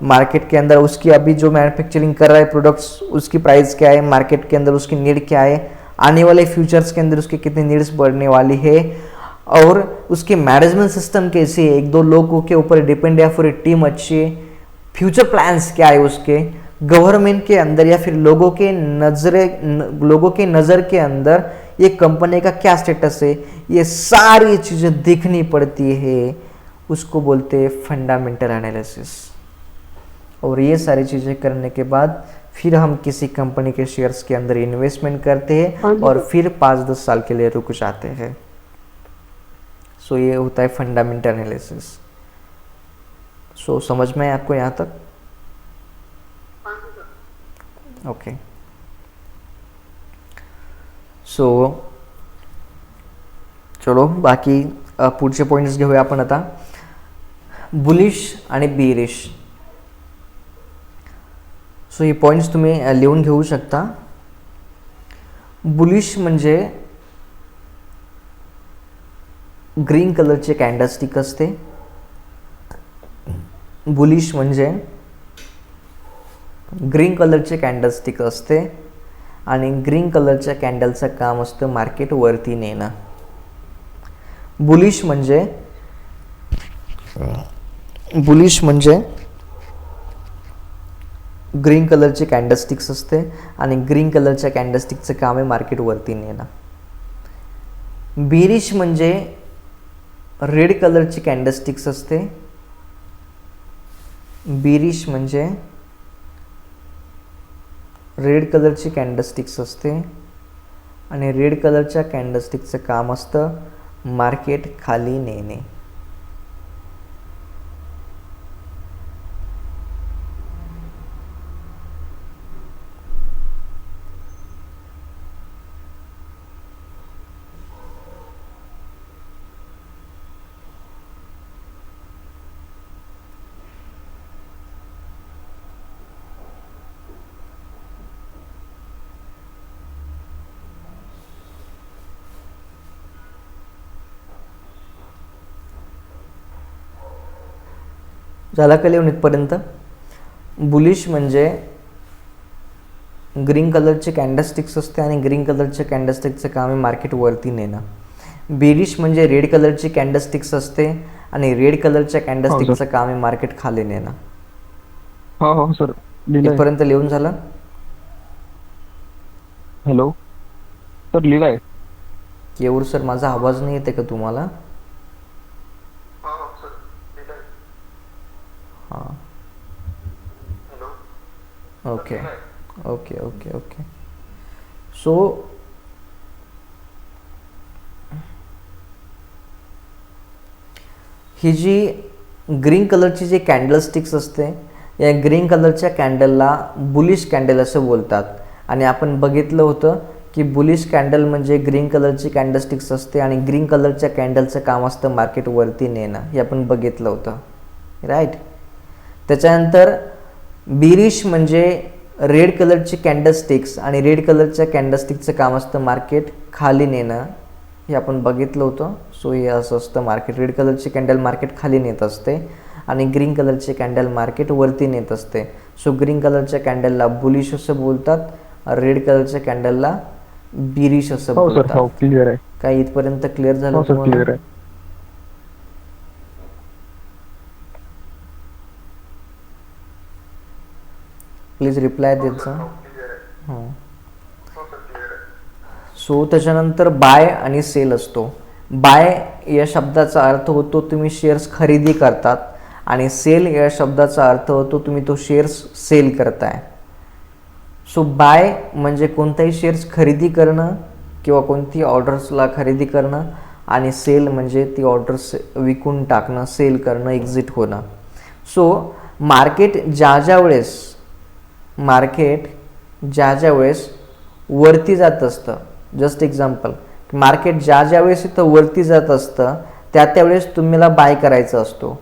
मार्केट के अंदर उसकी अभी जो मैन्युफैक्चरिंग कर रहा है प्रोडक्ट्स उसकी प्राइस क्या है, मार्केट के अंदर उसकी नीड क्या है, आने वाले फ्यूचर्स के अंदर उसकी कितनी नीड्स बढ़ने वाली है, और उसके मैनेजमेंट सिस्टम कैसे है, एक दो लोगों के ऊपर डिपेंड है, फिर टीम अच्छी है, फ्यूचर प्लान्स क्या है उसके, गवर्नमेंट के अंदर या फिर लोगों के नज़र के अंदर ये कंपनी का क्या स्टेटस है, ये सारी चीज़ें देखनी पड़ती है। उसको बोलते हैं फंडामेंटल एनालिसिस। और ये सारी चीज़ें करने के बाद फिर हम किसी कंपनी के शेयर्स के अंदर इन्वेस्टमेंट करते हैं और फिर 5-10 साल के लिए रुक जाते हैं। सो ये होता है फंडामेंटल एनालिसिस। सो समझ में है आपको यहाँ तक? ओके। सो चलो बाकी पुढचे पॉइंट्स घेऊया आपण आता। बुलिश आणि बेरिश। सो हे पॉइंट्स तुम्ही लिहून घेऊ शकता। बुलिश म्हणजे ग्रीन कलरचे कॅन्डलस्टिक असते। बुलिश म्हणजे ग्रीन कलरचे कॅन्डलस्टिक असते आणि ग्रीन कलरच्या कॅन्डलचं काम असतं मार्केट वरती नेणं। बुलिश म्हणजे ग्रीन कलरचे कॅन्डलस्टिक्स असते आणि ग्रीन कलरच्या कॅन्डलस्टिकचं काम आहे मार्केट वरती नेणं। बेरिश म्हणजे रेड कलरची कॅन्डलस्टिक्स असते। बेरिश म्हणजे रेड कलरची कॅन्डलस्टिक्स असते आणि रेड कलरच्या कॅन्डलस्टिकचं काम असतं मार्केट खाली नेणे। झाला का लिहून इथपर्यंत? बुलिश म्हणजे ग्रीन कलरचे कॅन्डलस्टिक्स असते आणि ग्रीन कलरच्या कॅन्डलस्टिकचं काम आहे मार्केट वरती नेणं। बेरिश म्हणजे रेड कलरची कॅन्डलस्टिक्स असते आणि रेड कलरच्या कॅन्डलस्टिकचं काम आहे मार्केट खाली नेणं। हो सर, इथपर्यंत लिहून झालं? हॅलो सर, लिहिलंय? केवूर सर, माझा आवाज नाही येते का तुम्हाला? हाँ, okay okay okay okay. So ही जी ग्रीन कलरची जी कॅन्डलस्टिक्स असते या ग्रीन कलरच्या कॅन्डलला बुलिश कॅन्डल असं बोलतात। आणि आपण बघितलं होतं की बुलिश कॅन्डल म्हणजे ग्रीन कलरची कॅन्डलस्टिक्स असते आणि ग्रीन कलरच्या कॅन्डलचं काम असतं मार्केट वरती नेणं, हे आपण बघितलं होतं, राईट? त्याच्यानंतर बेरिश म्हणजे रेड कलरची कॅन्डलस्टिक्स आणि रेड कलरच्या कॅन्डलस्टिकचं काम असतं मार्केट खाली नेणं, हे आपण बघितलं होतं। सो हे असं असतं, मार्केट रेड कलरची कॅन्डल मार्केट खाली नेत असते आणि ग्रीन कलरची कॅन्डल मार्केट वरती नेत असते। सो ग्रीन कलरच्या कॅन्डलला बुलिश असं बोलतात, रेड कलरच्या कॅन्डलला बेरिश असं बोलतात। हो, क्लिअर आहे। काय इथपर्यंत क्लिअर झालं हो सर, तुम्हाला? क्लिअर आहे। प्लीज रिप्लाय देत जा. क्लिअर आहे. हो सर क्लिअर आहे. सो त्याच्यानंतर बाय आणि सेल असतो. बाय या शब्दाचा अर्थ होतो तुम्ही शेअर्स खरेदी करतात आणि सेल या शब्दाचा अर्थ होतो तुम्ही तो शेअर्स सेल करताय. सो बाय म्हणजे कोणताही शेअर्स खरेदी करणं किंवा कोणती ऑर्डर्सला खरेदी करणं आणि सेल म्हणजे ती ऑर्डर्स विकून टाकणं, सेल करणं, एक्झिट होणं. सो मार्केट ज्या वेळेस वरती जात असतं, जस्ट एक्झाम्पल, मार्केट ज्या वेळेस इथं वरती जात असतं त्यावेळेस तुम्हाला बाय करायचं असतो.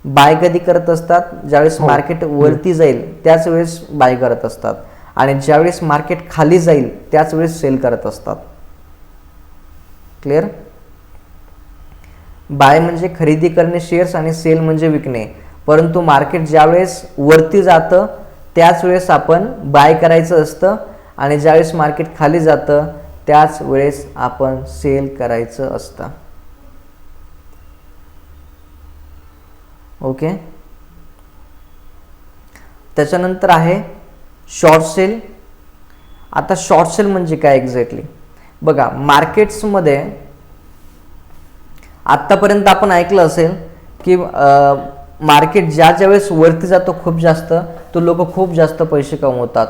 बाय कधी करत असतात? ज्यावेळेस मार्केट वरती जाईल त्याच वेळेस बाय करत असतात आणि ज्यावेळेस मार्केट खाली जाईल त्याच वेळेस सेल करत असतात. क्लिअर? बाय म्हणजे खरेदी करणे शेअर्स आणि सेल म्हणजे विकणे. परंतु मार्केट ज्यावेळेस वरती जातं त्याच वेळेस आपण बाय करायचं असतं आणि ज्यावेळेस मार्केट खाली जातं त्याच वेळेस आपण सेल करायचं असतं. ओके. त्याच्यानंतर आहे शॉर्ट सेल. आता शॉर्ट सेल म्हणजे काय एक्झॅक्टली? बघा, मार्केट्समध्ये आत्तापर्यंत आपण ऐकलं असेल की मार्केट ज्या वेळेस वरती जातो खूप जास्त, तो लोक खूप जास्त पैसे कमवतात.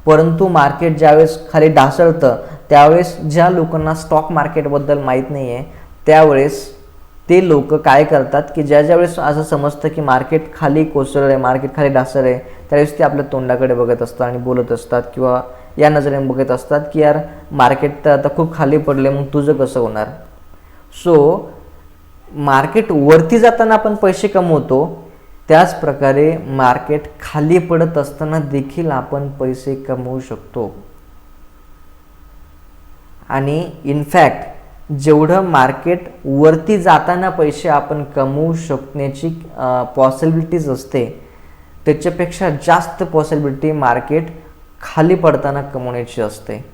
परंतु मार्केट ज्यावेळेस खाली ढासळतं त्यावेळेस ज्या लोकांना स्टॉक मार्केटबद्दल माहीत नाही आहे त्यावेळेस ते लोक काय करतात की ज्या वेळेस असं समजतं की मार्केट खाली कोसळ आहे, मार्केट खाली ढासळ आहे, त्यावेळेस ते आपल्या तोंडाकडे बघत असतात आणि बोलत असतात किंवा या नजरेने बघत असतात की यार मार्केट तर आता खूप खाली पडले, मग तुझं कसं होणार. सो मार्केट वरती जाताना आपण पैसे कमवतो, त्याच प्रकारे मार्केट खाली पडत असताना देखील आपण पैसे कमवू शकतो. आणि इनफॅक्ट जेवढं मार्केट वरती जाताना पैसे आपण कमवू शकण्याची पॉसिबिलिटीज असते त्याच्यापेक्षा जास्त पॉसिबिलिटी मार्केट खाली पडताना कमवण्याची असते.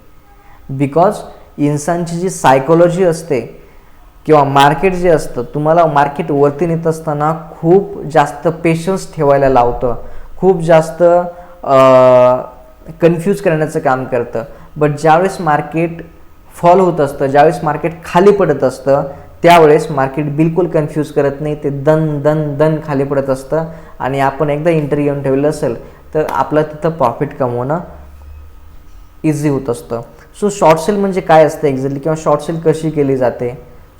बिकॉज इन्सानची जी सायकोलॉजी असते किंवा मार्केट जे असतं तुम्हाला मार्केट वरती नेत असताना खूप जास्त पेशन्स ठेवायला लावतं, खूप जास्त कन्फ्यूज करण्याचं काम करतं. बट ज्यावेळेस मार्केट फॉल होत असतं, ज्यावेळेस मार्केट खाली पडत असतं त्यावेळेस मार्केट बिलकुल कन्फ्यूज करत नाही, ते दन खाली पडत असतं आणि आपण एकदा एंट्री घेऊन ठेवलं असेल तर आपलं तिथं प्रॉफिट कमवणं इझी होत असतं. सो शॉर्ट सेल म्हणजे काय असतं एक्झॅक्टली किंवा शॉर्ट सेल कशी केली जाते?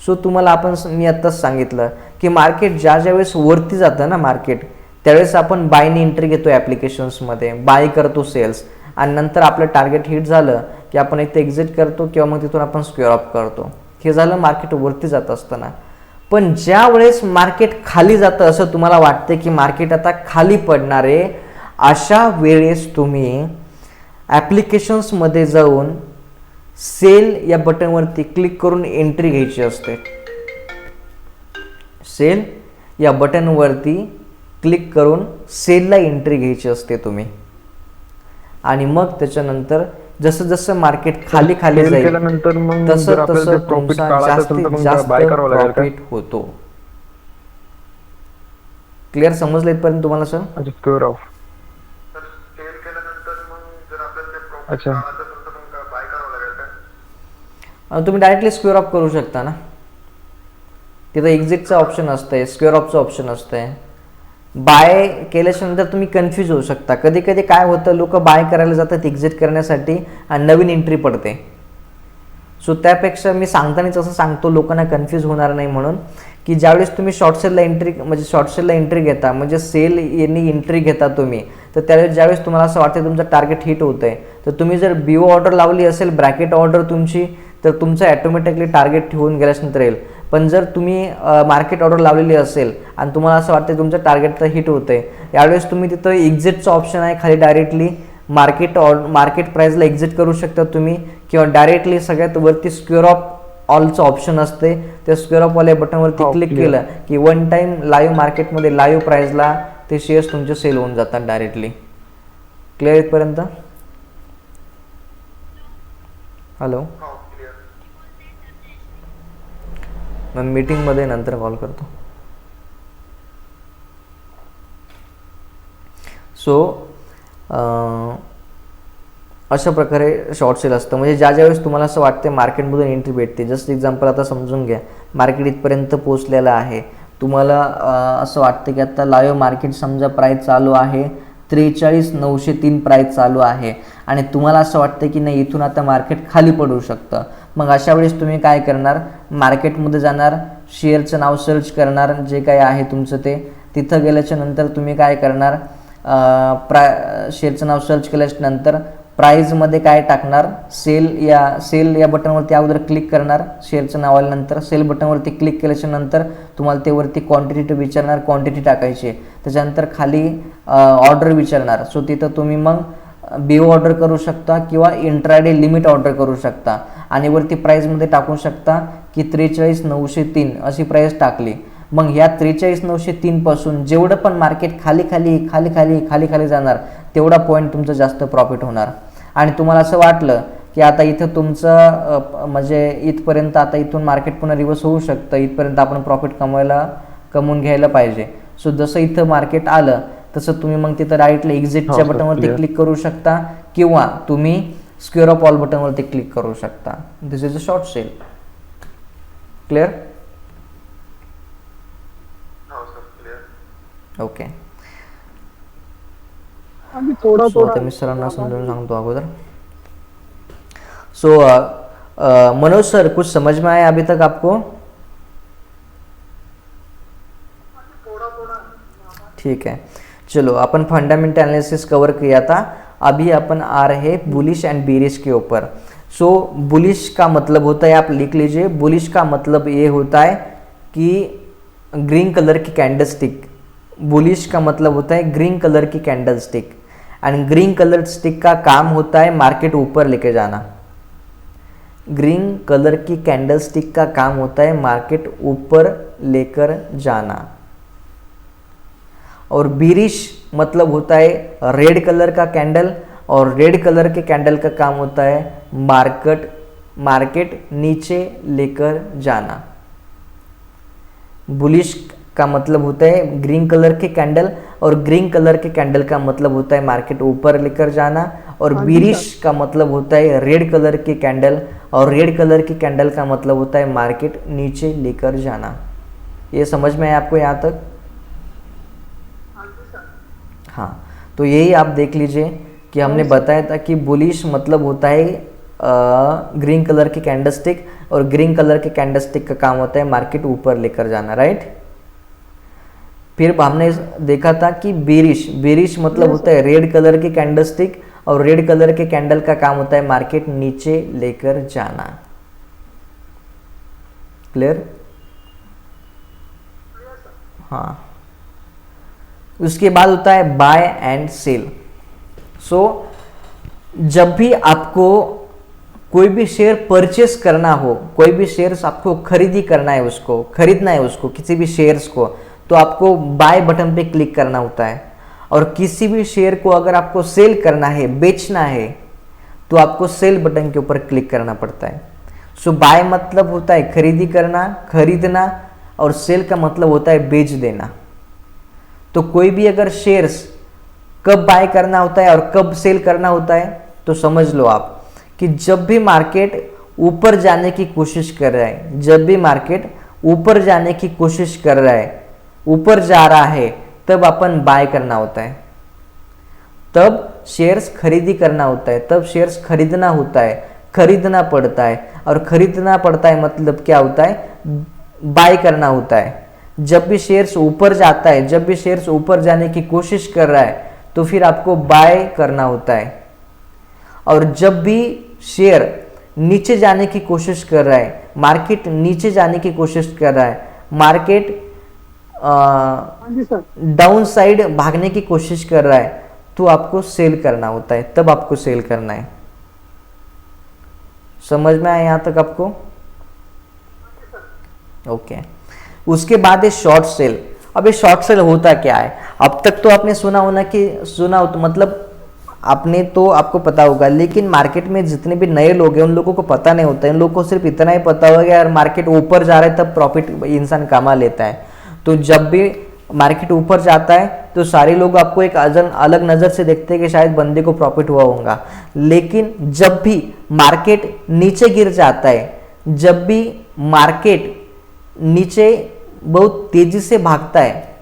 सो तुम्हाला मी आत्ताच सांगितलं की मार्केट ज्या वेळेस वरती जातं ना मार्केट, त्यावेळेस आपण बायनी एंट्री घेतो ॲप्लिकेशन्समध्ये, बाय करतो सेल्स आणि नंतर आपलं टार्गेट हिट झालं की आपण इथे एक्झिट करतो किंवा मग तिथून आपण स्क्वेअर ऑफ करतो. हे झालं मार्केट वरती जात असताना. पण ज्या वेळेस मार्केट खाली जातं असं तुम्हाला वाटतं की मार्केट आता खाली पडणार आहे, अशा वेळेस तुम्ही ॲप्लिकेशन्समध्ये जाऊन सेल या बटनवरती क्लिक करून एंट्री घ्यायची असते. सेल या बटनवरती क्लिक करून सेलला एंट्री घ्यायची असते तुम्ही. आणि मग त्याच्यानंतर जसं जसं मार्केट खाली जाईल केल्यानंतर मग तसं जर आपल्याला तसं ते प्रॉफिट तुमचा काढायचं असेल तर जास्तीत मग जास्त बाय करावं लागेल का? प्रॉफिट होतो. क्लिअर समजलं इथपर्यंत तुम्हाला सर? अच्छा, स्क्वेअर ऑफ. तर सेल केल्यानंतर मग जर आपल्याला ते प्रॉफिट अच्छा. काढायचं असेल तर मग बाय करावं लागेल का? तुम्ही डायरेक्टली स्क्वेअर ऑफ करू शकता ना. तिथं एक्झिटचं ऑप्शन असतंय, स्क्वेअर ऑफचं ऑप्शन असतंय. बाय केल्याच्यानंतर तुम्ही कन्फ्यूज होऊ शकता. कधी कधी काय होतं, लोक बाय करायला जातात एक्झिट करण्यासाठी आणि नवीन एंट्री पडते. सो त्यापेक्षा मी सांगतानाच असं सांगतो लोकांना कन्फ्यूज होणार नाही म्हणून की ज्यावेळेस तुम्ही शॉर्ट सेलला एंट्री घेता म्हणजे सेल यांनी एंट्री घेता तुम्ही, तर त्यावेळेस ज्यावेळेस तुम्हाला असं वाटतं तुमचं टार्गेट हिट होतं आहे, तर तुम्ही जर BO ऑर्डर लावली असेल, ब्रॅकेट ऑर्डर तुमची, तर तुमचं ॲटोमॅटिकली टार्गेट ठेवून गेल्यानंतर येईल. पण जर तुम्ही मार्केट ऑर्डर लावलेली असेल आणि तुम्हाला असं वाटतं तुमचं टार्गेट तर हिट होतं आहे, यावेळेस तुम्ही तिथं एक्झिटचं ऑप्शन आहे खाली, डायरेक्टली मार्केट प्राईजला एक्झिट करू शकता तुम्ही किंवा डायरेक्टली सगळ्यात वरती स्क्वेअर ऑफ ऑलचं ऑप्शन असते, त्या स्क्वेअर ऑफ ऑल या बटनवरती क्लिक केलं की वन टाइम लाईव्ह मार्केटमध्ये लाईव्ह प्राईजला ते शेअर्स तुमचे सेल होऊन जातात डायरेक्टली. क्लिअर इथपर्यंत? हॅलो, हो क्लिअर. मग मीटिंगमध्ये नंतर कॉल करतो. सो अशा प्रकारे शॉर्ट सेल असतं. म्हणजे ज्या ज्यावेळेस तुम्हाला असं वाटतं मार्केटमधून एंट्री भेटते, जस्ट एक्झाम्पल आता समजून घ्या, मार्केट इथपर्यंत पोहोचलेलं आहे, तुम्हाला असं वाटतं की आता लाईव्ह मार्केट समजा प्राईस चालू आहे 43,903 प्राईस चालू आहे आणि तुम्हाला असं वाटतं की नाही इथून आता मार्केट खाली पडू शकतं. मग अशा वेळेस तुम्ही काय करणार, मार्केटमध्ये जाणार, शेअरचं नाव सर्च करणार, जे काही आहे तुमचं ते, तिथं गेल्याच्या नंतर तुम्ही काय करणार, शेअरचं नाव सर्च केल्याच्या नंतर प्राईजमध्ये काय टाकणार, सेल या बटनवरती अगोदर क्लिक करणार, शेअरचं नाव आल्यानंतर सेल बटनवरती क्लिक केल्याच्या नंतर तुम्हाला ते वरती क्वांटिटी विचारणार, क्वांटिटी टाकायची, त्याच्यानंतर खाली ऑर्डर विचारणार. सो तिथं तुम्ही मग BO ऑर्डर करू शकता किंवा इंट्राडे लिमिट ऑर्डर करू शकता आणि वरती प्राईजमध्ये टाकू शकता की 43,903 अशी प्राईस टाकली. मग ह्या 43,903 पासून जेवढं पण मार्केट खाली जाणार तेवढा पॉईंट तुमचं जास्त प्रॉफिट होणार. आणि तुम्हाला असं वाटलं की आता इथं तुमचं म्हणजे इथपर्यंत आता इथून मार्केट पुन्हा रिव्हर्स होऊ शकतं, इथपर्यंत आपण प्रॉफिट कमवून घ्यायला पाहिजे. सो जसं इथं मार्केट आलं तसं तुम्ही मग तिथं राईटला एक्झिटच्या बटनवरती क्लिक करू शकता किंवा तुम्ही स्क्वेअर ऑफ ऑल बटनवरती क्लिक करू शकता. This is a short sell. Clear? हो सर, क्लिअर. ओके. अभी थोड़ा सो आता मी सरांना समजावून सांगतो अगोदर. सो मनोज सर, कुछ समझ में आया अभी तक आपको? ठीक है, चलो अपन फंडामेंटल एनालिसिस कवर किया था, अभी अपन आ रहे बुलिश एंड बीरिश के ऊपर. सो बुलिश का मतलब होता है, आप लिख लीजिए, बुलिश का मतलब ये होता है कि ग्रीन कलर की कैंडलस्टिक. बुलिश का मतलब होता है ग्रीन कलर की candlestick end green colour stick का काम होता है मार्केट ऊपर लेके जाना. ग्रीन कलर की कैंडलस्टिक का काम होता है मार्केट ऊपर लेकर जाना. और बीरिश मतलब होता है रेड कलर का कैंडल, और रेड कलर के कैंडल का काम होता है मार्केट नीचे लेकर जाना. बुलिश का मतलब होता है ग्रीन कलर के कैंडल, और ग्रीन कलर के कैंडल का मतलब होता है मार्केट ऊपर लेकर जाना. और बीरिश का मतलब होता है रेड कलर के कैंडल, और रेड कलर के कैंडल का मतलब होता है मार्केट नीचे लेकर जाना. ये समझ में है आपको यहाँ तक? हाँ, तो यही आप देख लीजिए कि हमने बताया था कि बुलिश मतलब होता है ग्रीन कलर की कैंडलस्टिक, और ग्रीन कलर के कैंडलस्टिक का काम होता है मार्केट ऊपर लेकर जाना, राइट. फिर हमने देखा था कि बेरिश मतलब होता है रेड कलर की कैंडलस्टिक, और रेड कलर के कैंडल का काम होता है मार्केट नीचे लेकर जाना. क्लियर? हाँ. उसके बाद होता है बाय एंड सेल. सो जब भी आपको कोई भी शेयर परचेस करना हो, कोई भी शेयर्स आपको खरीदना है उसको किसी भी शेयर्स को, तो आपको बाय बटन पे क्लिक करना होता है. और किसी भी शेयर को अगर आपको सेल करना है, बेचना है, तो आपको सेल बटन के ऊपर क्लिक करना पड़ता है. सो बाय मतलब होता है खरीदना, और सेल का मतलब होता है बेच देना. तो कोई भी अगर शेयर्स कब बाय करना होता है और कब सेल करना होता है, तो समझ लो आप कि जब भी मार्केट ऊपर जाने की कोशिश कर रहा है, ऊपर जा रहा है, तब अपन बाय करना होता है, तब शेयर्स खरीदी करना होता है, तब शेयर्स खरीदना होता है, खरीदना पड़ता है. और खरीदना पड़ता है मतलब क्या होता है, बाय करना होता है. जब भी शेयर्स ऊपर जाता है, जब भी शेयर्स ऊपर जाने की कोशिश कर रहा है, तो फिर आपको बाय करना होता है. और जब भी शेयर नीचे जाने की कोशिश कर रहा है, मार्केट नीचे जाने की कोशिश कर रहा है, मार्केट डाउन साइड भागने की कोशिश कर रहा है, तो आपको सेल करना होता है, तब आपको सेल करना है. समझ में आया यहां तक आपको? ओके. उसके बाद है शॉर्ट सेल. अब ये शॉर्ट सेल होता क्या है? अब तक तो आपने मतलब आपने तो आपको पता होगा, लेकिन मार्केट में जितने भी नए लोग हैं उन लोगों को पता नहीं होता है. उन लोगों को सिर्फ इतना ही पता होगा यार मार्केट ऊपर जा रहा है तब प्रॉफिट इंसान कमा लेता है. तो जब भी मार्केट ऊपर जाता है तो सारे लोग आपको एक अलग नज़र से देखते हैं कि शायद बंदे को प्रॉफिट हुआ होगा। लेकिन जब भी मार्केट नीचे गिर जाता है, जब भी मार्केट नीचे बहुत तेजी से भागता है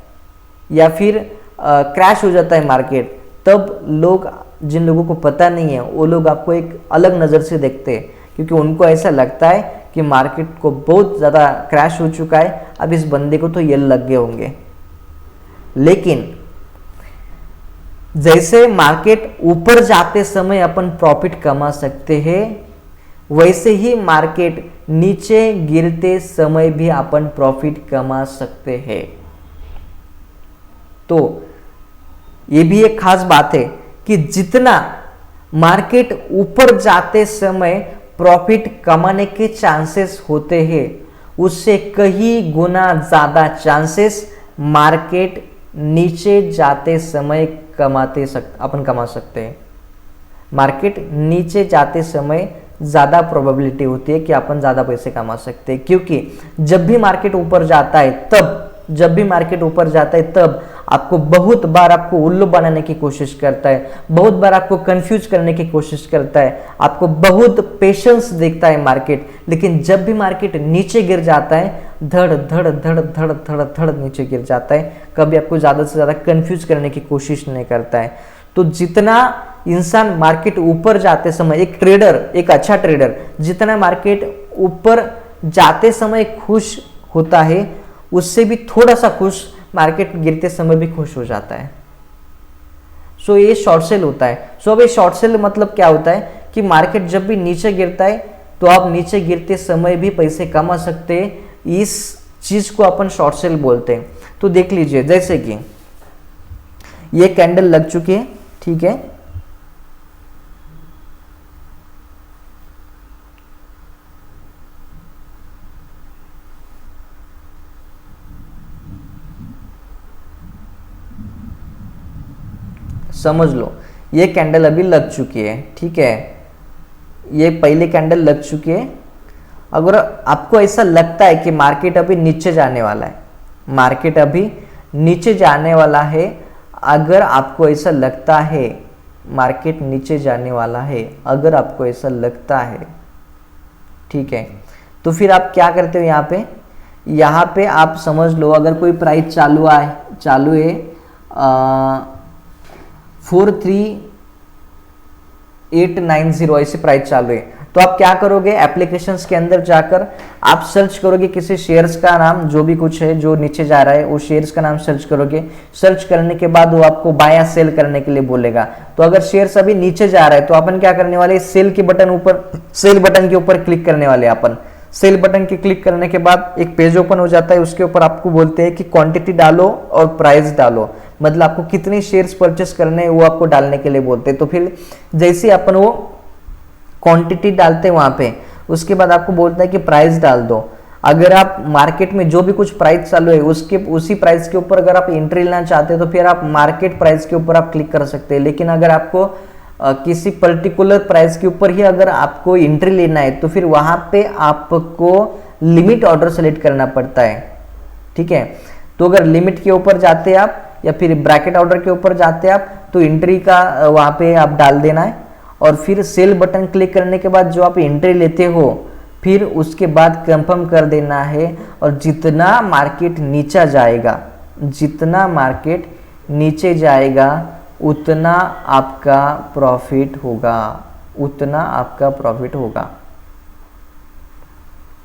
या फिर क्रैश हो जाता है मार्केट, तब लोग, जिन लोगों को पता नहीं है वो लोग आपको एक अलग नज़र से देखते हैं, क्योंकि उनको ऐसा लगता है कि मार्केट को बहुत ज़्यादा क्रैश हो चुका है, अब इस बंदे को तो ये लग गए होंगे। लेकिन जैसे मार्केट ऊपर जाते समय अपन प्रॉफिट कमा सकते हैं, वैसे ही मार्केट नीचे गिरते समय भी अपन प्रॉफिट कमा सकते हैं। तो ये भी एक खास बात है कि जितना मार्केट ऊपर जाते समय प्रॉफिट कमाने के चांसेस होते हैं, उससे कई गुना ज़्यादा चांसेस मार्केट नीचे जाते समय अपन कमा सकते हैं। मार्केट नीचे जाते समय ज़्यादा प्रोबेबिलिटी होती है कि अपन ज़्यादा पैसे कमा सकते हैं, क्योंकि जब भी मार्केट ऊपर जाता है तब आपको बहुत बार आपको उल्लू बनाने की कोशिश करता है, बहुत बार आपको कंफ्यूज करने की कोशिश करता है, आपको बहुत पेशेंस देखता है मार्केट। लेकिन जब भी मार्केट नीचे गिर जाता है, धड़ धड़ धड़ धड़ धड़ धड़ नीचे गिर जाता है, कभी आपको ज़्यादा से ज़्यादा कंफ्यूज करने की कोशिश नहीं करता है। तो जितना इंसान मार्केट ऊपर जाते समय, एक ट्रेडर, एक अच्छा ट्रेडर जितना मार्केट ऊपर जाते समय खुश होता है, उससे भी थोड़ा सा खुश मार्केट गिरते समय भी खुश हो जाता है। सो ये शॉर्ट सेल होता है। सो अब ये शॉर्ट सेल मतलब क्या होता है कि मार्केट जब भी नीचे गिरता है तो आप नीचे गिरते समय भी पैसे कमा सकते हैं। इस चीज को अपन शॉर्ट सेल बोलते हैं। तो देख लीजिए, जैसे कि ये कैंडल लग चुकी है, ठीक है, समझ लो ये कैंडल अभी लग चुकी है, ठीक है, ये पहले कैंडल लग चुकी है। अगर आपको ऐसा लगता है कि मार्केट अभी नीचे जाने वाला है, मार्केट अभी नीचे जाने वाला है, अगर आपको ऐसा लगता है मार्केट नीचे जाने वाला है, अगर आपको ऐसा लगता है, ठीक है, तो फिर आप क्या करते हो, यहाँ पे आप समझ लो अगर कोई प्राइस चालू है 43890 ऐसे प्राइस चालू है, तो आप क्या करोगे, एप्लीकेशंस के अंदर जाकर आप सर्च करोगे किसी शेयर्स का नाम, जो भी कुछ है जो नीचे जा रहा है वो शेयर्स का नाम सर्च करोगे। सर्च करने के बाद वो आपको बाय या सेल करने के लिए बोलेगा। तो अगर शेयर्स अभी नीचे जा रहा है तो अपन क्या करने वाले, सेल के बटन के ऊपर क्लिक करने वाले। अपन सेल बटन के क्लिक करने के बाद एक पेज ओपन हो जाता है, उसके ऊपर आपको बोलते हैं कि क्वांटिटी डालो और प्राइस डालो, मतलब आपको कितने शेयर्स परचेस करने हैं वो आपको डालने के लिए बोलते हैं। तो फिर जैसे अपन वो क्वांटिटी डालते हैं वहां पे, उसके बाद आपको बोलता है कि प्राइस डाल दो। अगर आप मार्केट में जो भी कुछ प्राइस चालू है उसी प्राइस के ऊपर अगर आप एंट्री लेना चाहते हैं तो फिर आप मार्केट प्राइस के ऊपर आप क्लिक कर सकते हैं। लेकिन अगर आपको किसी पर्टिकुलर प्राइस के ऊपर ही अगर आपको एंट्री लेना है तो फिर वहां पे आपको लिमिट ऑर्डर सेलेक्ट करना पड़ता है, ठीक है। तो अगर लिमिट के ऊपर जाते हैं आप या फिर ब्रैकेट ऑर्डर के ऊपर जाते हैं आप, तो एंट्री का वहां पे आप डाल देना है और फिर सेल बटन क्लिक करने के बाद जो आप एंट्री लेते हो फिर उसके बाद कंफर्म कर देना है। और जितना मार्केट नीचे जाएगा उतना आपका प्रॉफिट होगा।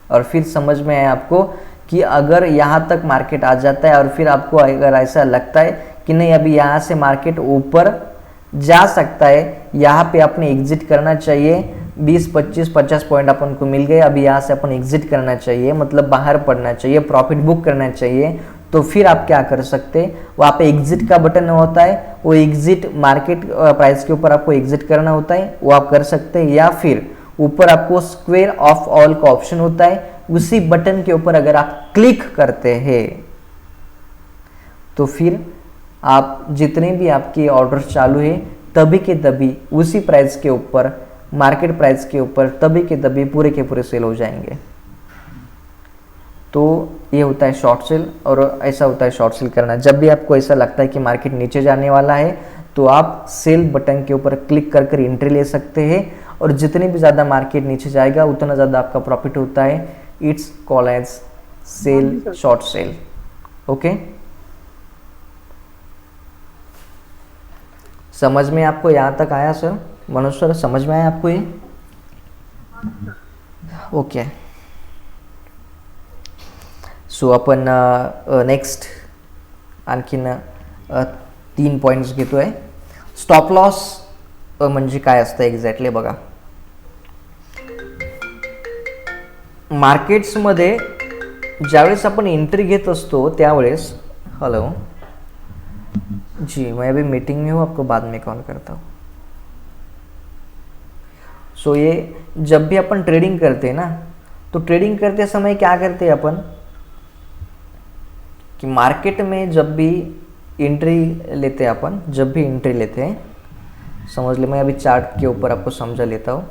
और फिर समझ में आया आपको कि अगर यहाँ तक मार्केट आ जाता है और फिर आपको अगर ऐसा लगता है कि नहीं अभी यहाँ से मार्केट ऊपर जा सकता है, यहाँ पे आपने एग्जिट करना चाहिए, 20, 25, 50 पॉइंट अपन को मिल गए, अभी यहाँ से अपन एग्जिट करना चाहिए, मतलब बाहर पड़ना चाहिए, प्रॉफिट बुक करना चाहिए, तो फिर आप क्या कर सकते हैं, वहाँ पे एग्जिट का बटन होता है, वो एग्जिट मार्केट प्राइस के ऊपर आपको एग्जिट करना होता है, वो आप कर सकते हैं। या फिर ऊपर आपको स्क्वेयर ऑफ ऑल का ऑप्शन होता है, उसी बटन के ऊपर अगर आप क्लिक करते हैं तो फिर आप जितने भी आपके ऑर्डर चालू है तभी के तभी उसी प्राइस के ऊपर, मार्केट प्राइस के ऊपर तभी के तभी पूरे के पूरे सेल हो जाएंगे। तो ये होता है शॉर्ट सेल और ऐसा होता है शॉर्ट सेल करना। जब भी आपको ऐसा लगता है कि मार्केट नीचे जाने वाला है तो आप सेल बटन के ऊपर क्लिक कर एंट्री ले सकते हैं और जितनी भी ज़्यादा मार्केट नीचे जाएगा उतना ज़्यादा आपका प्रॉफिट होता है। It's call as sell short sell. Okay, समझ में आपको यहाँ तक आया सर? मनोज सर समझ में आया आपको ये? ओके, सो आपण नेक्स्ट आणखीन 3 पॉईंट्स घेतोय। स्टॉप लॉस म्हणजे काय असतं एक्झॅक्टली बघा। मार्केट्समध्ये ज्यावेळेस आपण एंट्री घेत असतो त्यावेळेस, हेलो जी मैं अभी मीटिंग में हूँ, आपको बाद में कॉल करता हूँ। सो ये जब भी अपन ट्रेडिंग करते हैं ना, तो ट्रेडिंग करते समय क्या करते हैं अपन कि मार्केट में जब भी एंट्री लेते हैं अपन, जब भी एंट्री लेते हैं, समझ ले, मैं अभी चार्ट के ऊपर आपको समझा लेता हूँ।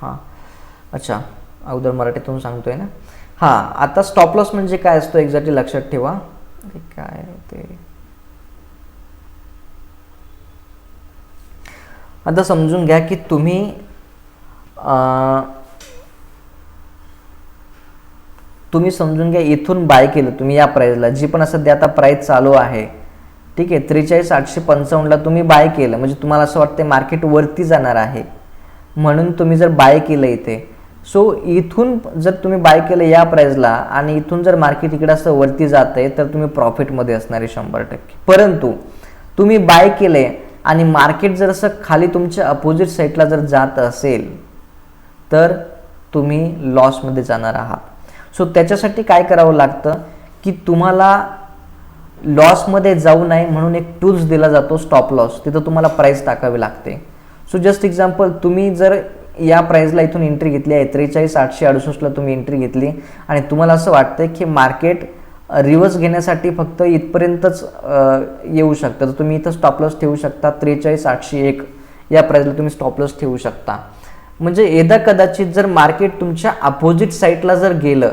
हां, अच्छा, अगोदर मराठीतून सांगतोय ना। हां, आता स्टॉप लॉस म्हणजे काय असतो एक्झॅक्टली लक्षात ठेवा। काय ते आता समजून घ्या की तुम्ही समजून घ्या इथून बाय केलं तुम्ही या प्राइसला, जी पण सध्या आता प्राइस चालू आहे, ठीक आहे, 43,855 ला तुम्ही बाय केलं, म्हणजे तुम्हाला असं वाटतं मार्केट वरती जाणार आहे म्हणून तुम्ही जर बाय केलं इथे, सो इथून जर तुम्ही बाय केलं या प्राइसला आणि इथून जर मार्केट इकडे असं वरती जातंय तर तुम्ही प्रॉफिटमध्ये असणार आहे 100%। परंतु तुम्ही बाय केले आणि मार्केट जर असं खाली तुमच्या अपोजिट साईडला जर जात असेल तर तुम्ही लॉसमध्ये जाणार आहात। सो त्याच्यासाठी काय करावं लागतं की तुम्हाला लॉसमध्ये जाऊ नये म्हणून एक टूल्स दिला जातो स्टॉप लॉस, तिथं तुम्हाला प्राइस टाकावी लागते। सो जस्ट एक्झाम्पल, तुम्ही जर या प्राइसला इथून एंट्री घेतली आहे 43,868 ला तुम्ही एंट्री घेतली आणि तुम्हाला असं वाटतं की मार्केट रिव्हर्स घेण्यासाठी फक्त इथपर्यंतच येऊ शकतं, तर तुम्ही इथं स्टॉप लॉस ठेवू शकता 43,801 या प्राइसला तुम्ही स्टॉप लॉस ठेवू शकता। म्हणजे यदा कदाचित जर मार्केट तुमच्या अपोजिट साईडला जर गेलं,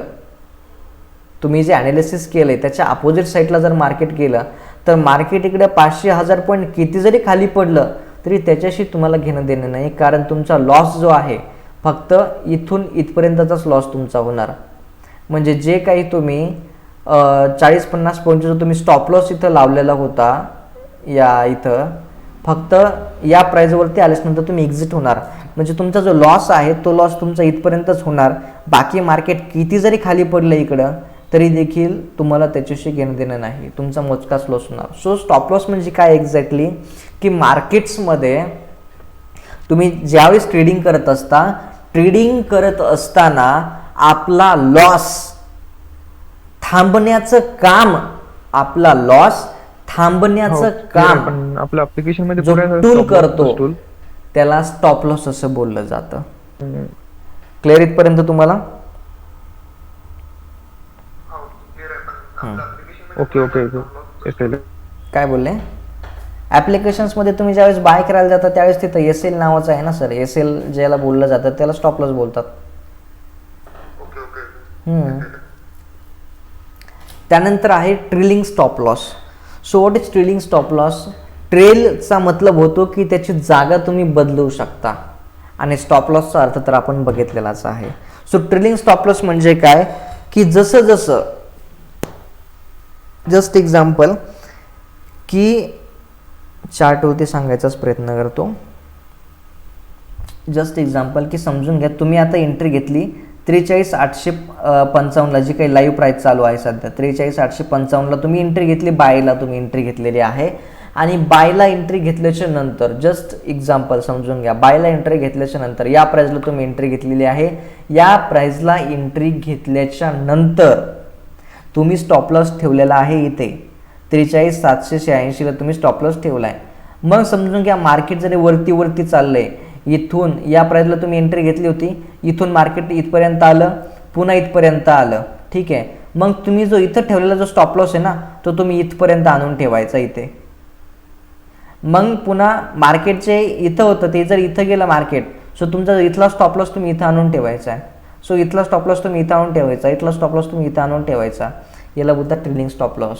तुम्ही जे ॲनालिसिस केलंय त्याच्या अपोजिट साईडला जर मार्केट गेलं तर मार्केट इकडे 500,000 पॉईंट किती जरी खाली पडलं तरी त्याच्याशी तुम्हाला घेणं देणं नाही, कारण तुमचा लॉस जो आहे फक्त इथून इथपर्यंतचाच लॉस तुमचा होणार। म्हणजे जे काही तुम्ही 40-50 पॉईंटचा जो तुम्ही स्टॉप लॉस इथं लावलेला होता, या इथं फक्त या प्राइसवरती आल्यानंतर तुम्ही एक्झिट होणार, म्हणजे तुमचा जो लॉस आहे तो लॉस तुमचा इथपर्यंतच होणार। बाकी मार्केट किती जरी खाली पडलं इकडं तरी देखील तुम्हाला त्याच्याशी घेणं देणं नाही, तुमचा मोजकाच लॉस होणार। सो स्टॉप लॉस म्हणजे काय एक्झॅक्टली की मार्केट्समध्ये तुम्ही ज्यावेळेस ट्रेडिंग करत असताना आपला लॉस थांबण्याचं काम, आपला लॉस थांबण्याचं काम आपल्या ऍप्लिकेशन मध्ये जो टूल करतो त्याला स्टॉप लॉस असं बोललं जातं। क्लिअर इथपर्यंत तुम्हाला? ओके ओके, काय बोलले? ॲप्लिकेशन्स मध्ये तुम्ही ज्यावेळेस बाय करायला जाता त्यावेळेस तिथं एसएल नावाचं आहे ना सर, एसएल ज्याला बोललं जातं त्याला स्टॉप लॉस बोलतात। त्यानंतर आहे trailing stop loss. So what is trailing stop loss? ट्रेलचा मतलब होतो की त्याची जागा तुम्ही बदलू शकता आणि स्टॉप लॉसचा अर्थ तर आपण बघितलेलाच आहे। सो ट्रेलिंग स्टॉप लॉस म्हणजे काय की जसं जस्ट एक्झाम्पल की चार्टवरती सांगायचाच प्रयत्न करतो। जस्ट एक्झाम्पल की समजून घ्या, तुम्ही आता एंट्री घेतली 43,855 ला, जी काही लाईव्ह प्राइस चालू आहे सध्या 43,855 ला तुम्ही एंट्री घेतली, बायला तुम्ही एंट्री घेतलेली आहे आणि बायला एंट्री घेतल्याच्या नंतर जस्ट एक्झाम्पल समजून घ्या, बायला एंट्री घेतल्याच्या नंतर या प्राइसला तुम्ही एंट्री घेतलेली आहे, या प्राइसला एंट्री घेतल्याच्या नंतर तुम्ही स्टॉप लॉस ठेवलेला आहे इथे 43,786 ला तुम्ही स्टॉप लॉस ठेवलाय। मग समजून घ्या मार्केट जरी वरती चाललंय, इथून या प्राइसला तुम्ही एंट्री घेतली होती, इथून मार्केट इथपर्यंत आलं, पुन्हा इथपर्यंत आलं, ठीक आहे, मग तुम्ही जो इथं ठेवलेला जो स्टॉप लॉस आहे ना तो तुम्ही इथपर्यंत आणून ठेवायचा इथे। मग पुन्हा मार्केटचे इथं होतं ते जर इथं गेलं मार्केट, सो तुमचा इथला स्टॉप लॉस तुम्ही इथं आणून ठेवायचा आहे। सो इथला स्टॉप लॉस तुम्ही इथं आणून ठेवायचा, इथला स्टॉप लॉस तुम्ही इथं आणून ठेवायचा, याला बोलतात ट्रेलिंग स्टॉप लॉस.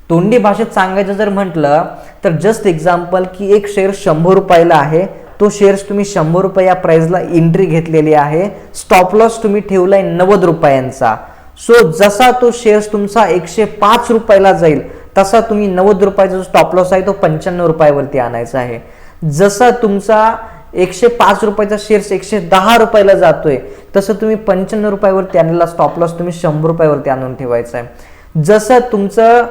तोंडी भाषेत सांगायचं जर म्हटलं तर जस्ट एक्झाम्पल की एक शेअर 100 रुपयाला आहे, तो शेअर्स तुम्ही 100 रुपये या प्राइसला एंट्री घेतलेली आहे, स्टॉप लॉस तुम्ही ठेवलाय 90 रुपयांचा. सो जसा तो शेअर्स तुमचा 105 रुपयाला जाईल तसा तुम्ही 90 रुपयाचा जो स्टॉप लॉस आहे तो 95 रुपयावरती आणायचा आहे. जसा तुमचा 105 रुपयाचा शेअर्स 110 रुपयाला जातोय तसं तुम्ही 95 रुपयावरती आणलेला स्टॉप लॉस तुम्ही 100 रुपयावरती आणून ठेवायचा आहे. जसं तुमचं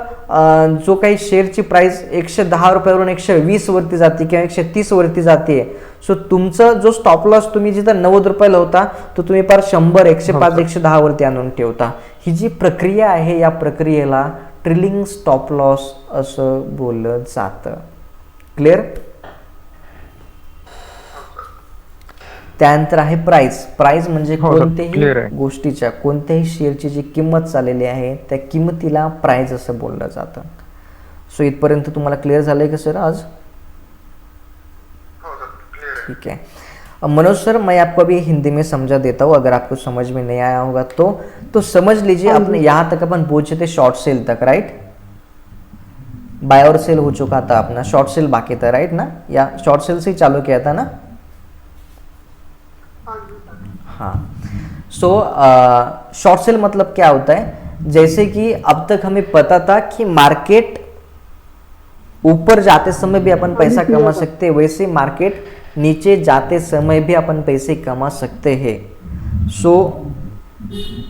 जो काही शेअरची प्राइस 110 रुपयावरून 120 वरती जाते किंवा 130 वरती जाते, सो तुमचा जो स्टॉप लॉस तुम्ही जिथं 90 रुपयाला होता तो तुम्ही पार 100, 105, 110 वरती आणून ठेवता. ही जी प्रक्रिया आहे या प्रक्रियेला ट्रेलिंग स्टॉप लॉस असं बोललं जातं. क्लिअर? त्यानंतर आहे प्राइस. प्राइस म्हणजे कोणत्याही गोष्टीच्या, कोणत्याही शेअरची जी किंमत चाललेली आहे त्या किंमतीला प्राइस असं बोललं जातं. सो इथपर्यंत तुम्हाला क्लिअर झालंय का सर आज? ठीक है मनोज सर, मैं आपको अभी हिंदी में समझा देता हूँ, अगर आपको समझ में नहीं आया होगा तो समझ लीजिए. अपने यहाँ तक अपन पहुंचे थे शॉर्ट सेल तक, राइट? बाय और सेल हो चुका था अपना, शॉर्ट सेल बाकी था, राइट ना? या शॉर्ट सेल से ही चालू किया था ना? हाँ. सो शॉर्ट सेल मतलब क्या होता है, जैसे कि अब तक हमें पता था कि मार्केट ऊपर जाते समय भी अपन पैसा कमा सकते हैं, वैसे मार्केट नीचे जाते समय भी अपन पैसे कमा सकते हैं. सो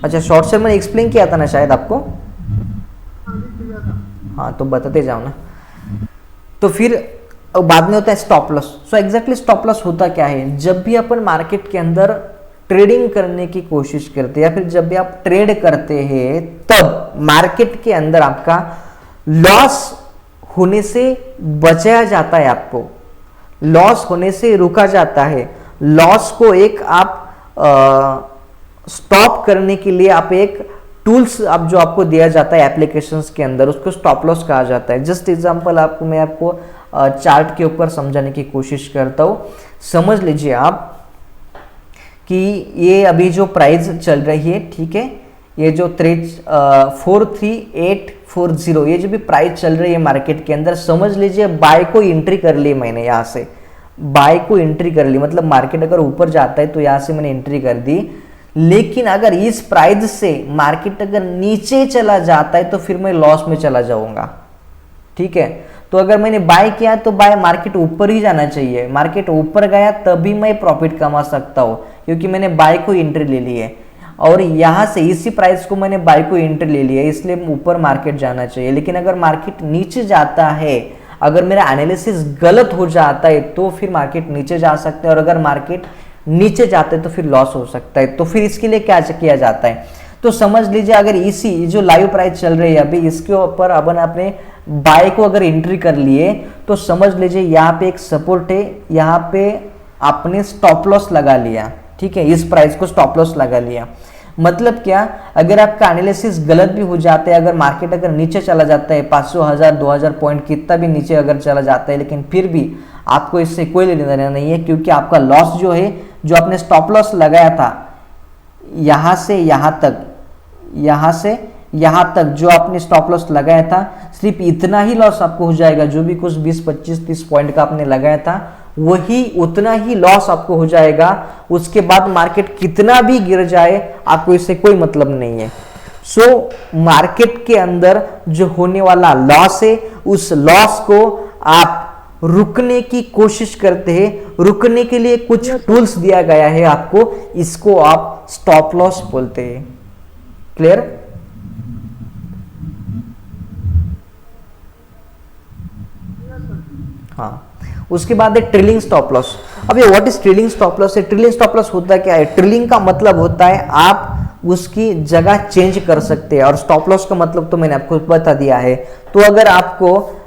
अच्छा, शॉर्ट सेल मैंने एक्सप्लेन किया था ना शायद आपको? हाँ, तो बताते जाओ ना. तो फिर बाद में होता है stop loss. So exactly stop loss होता क्या है, जब भी अपन मार्केट के अंदर ट्रेडिंग करने की कोशिश करते हैं या फिर जब भी आप ट्रेड करते हैं तब मार्केट के अंदर आपका लॉस होने से बचाया जाता है, आपको लॉस होने से रुका जाता है. लॉस को एक आप स्टॉप करने के लिए आप एक टूल्स आप जो आपको दिया जाता है एप्लीकेशंस के अंदर, उसको स्टॉप लॉस कहा जाता है. जस्ट एग्जांपल मैं आपको चार्ट के ऊपर समझाने की कोशिश करता हूं. समझ लीजिए आप कि ये अभी जो प्राइस चल रही है, ठीक है, ये जो 43840, ये जो भी प्राइस चल रही है मार्केट के अंदर, समझ लीजिए बाय को एंट्री कर ली मैंने. यहाँ से बाय को एंट्री कर ली, मतलब मार्केट अगर ऊपर जाता है तो यहाँ से मैंने एंट्री कर दी. लेकिन अगर इस प्राइस से मार्केट अगर नीचे चला जाता है तो फिर मैं लॉस में चला जाऊंगा. ठीक है, तो अगर मैंने बाय किया तो बाय मार्केट ऊपर ही जाना चाहिए, मार्केट ऊपर गया तभी मैं प्रॉफिट कमा सकता हूँ क्योंकि मैंने बाय को एंट्री ले ली है. और यहाँ से इसी प्राइस को मैंने बाय को एंट्री ले लिया है, इसलिए ऊपर मार्केट जाना चाहिए. लेकिन अगर मार्केट नीचे जाता है, अगर मेरा एनालिसिस गलत हो जाता है तो फिर मार्केट नीचे जा सकता है, और अगर मार्केट नीचे जाते तो फिर लॉस हो सकता है. तो फिर इसके लिए क्या किया जाता है, तो समझ लीजिए अगर इसी जो लाइव प्राइस चल रही है अभी, इसके ऊपर अपन अपने बाय को अगर एंट्री कर लिए तो समझ लीजिए यहाँ पे एक सपोर्ट है, यहाँ पे आपने स्टॉप लॉस लगा लिया. ठीक है, इस प्राइस को स्टॉप लॉस लगा लिया. मतलब क्या, अगर आपका एनालिसिस गलत भी हो जाता है, अगर मार्केट अगर नीचे चला जाता है 500, 1000, 2000 पॉइंट कितना भी नीचे अगर चला जाता है, लेकिन फिर भी आपको इससे कोई लेना देना नहीं है, क्योंकि आपका लॉस जो है, जो आपने स्टॉप लॉस लगाया था यहाँ से यहाँ तक, यहाँ से यहाँ तक जो आपने स्टॉप लॉस लगाया था, सिर्फ इतना ही लॉस आपको हो जाएगा. जो भी कुछ 20, 25, 30 पॉइंट का आपने लगाया था वही उतना ही लॉस आपको हो जाएगा. उसके बाद मार्केट कितना भी गिर जाए आपको इससे कोई मतलब नहीं है. सो मार्केट के अंदर जो होने वाला लॉस है, उस लॉस को आप रुकने की कोशिश करते हैं. रुकने के लिए कुछ टूल्स दिया गया है आपको, इसको आप स्टॉप लॉस बोलते हैं. क्लियर? हाँ, उसके बाद है ट्रेलिंग स्टॉप लॉस. अब ये what is trailing stop loss है? ट्रेलिंग स्टॉप लॉस होता क्या है? ट्रेलिंग का मतलब होता है आप उसकी जगह चेंज कर सकते हैं, और स्टॉप लॉस का मतलब तो मैंने आपको बता दिया है. तो अगर आपको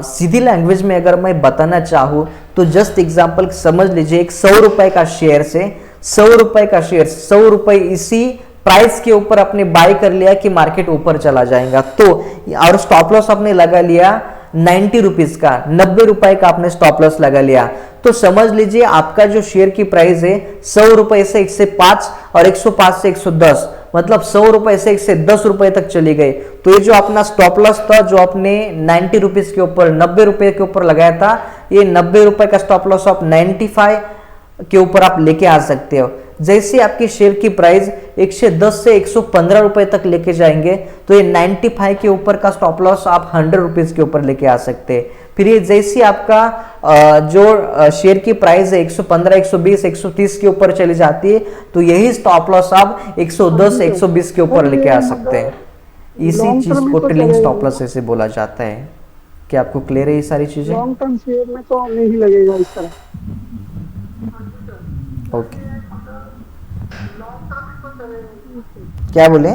सीधी लैंग्वेज में अगर मैं बताना चाहूँ तो जस्ट एग्जांपल समझ लीजिए, एक 100 रुपए का शेयर से 100 रुपए का शेयर 100 रुपए इसी प्राइस के ऊपर आपने बाय कर लिया कि मार्केट ऊपर चला जाएगा, तो और स्टॉप लॉस आपने लगा लिया 90 रुपीज का, 90 रुपए का आपने स्टॉप लॉस लगा लिया, तो समझ लीजिए आपका जो शेयर की प्राइस है 100 रुपए से 105 और 105 से 110, मतलब 100 रुपए से 110 रुपए तक चली गई। तो ये जो अपना स्टॉप लॉस था जो आपने 90 रुपीज के ऊपर, 90 रुपए के ऊपर लगाया था, ये 90 रुपए का स्टॉप लॉस आप 95 के ऊपर आप लेके आ सकते हो। जैसे आपकी शेयर की प्राइस 110 से 115 रुपए तक लेके जाएंगे तो ये 95 के ऊपर का स्टॉप लॉस आप 100 रुपीज के ऊपर लेके आ सकते हैं। फिर ये जैसे आपका जो शेयर की प्राइस है 115, 120, 130 के ऊपर चली जाती है तो यही स्टॉप लॉस आप 110, 120 के ऊपर लेके आ सकते हैं। इसी चीज को ट्रेलिंग स्टॉप लॉस ऐसे बोला जाता है। क्या आपको क्लियर है ये सारी चीजें? लॉन्ग टर्म शेयर में तो नहीं लगेगा इस तरह। ओके, क्या बोले?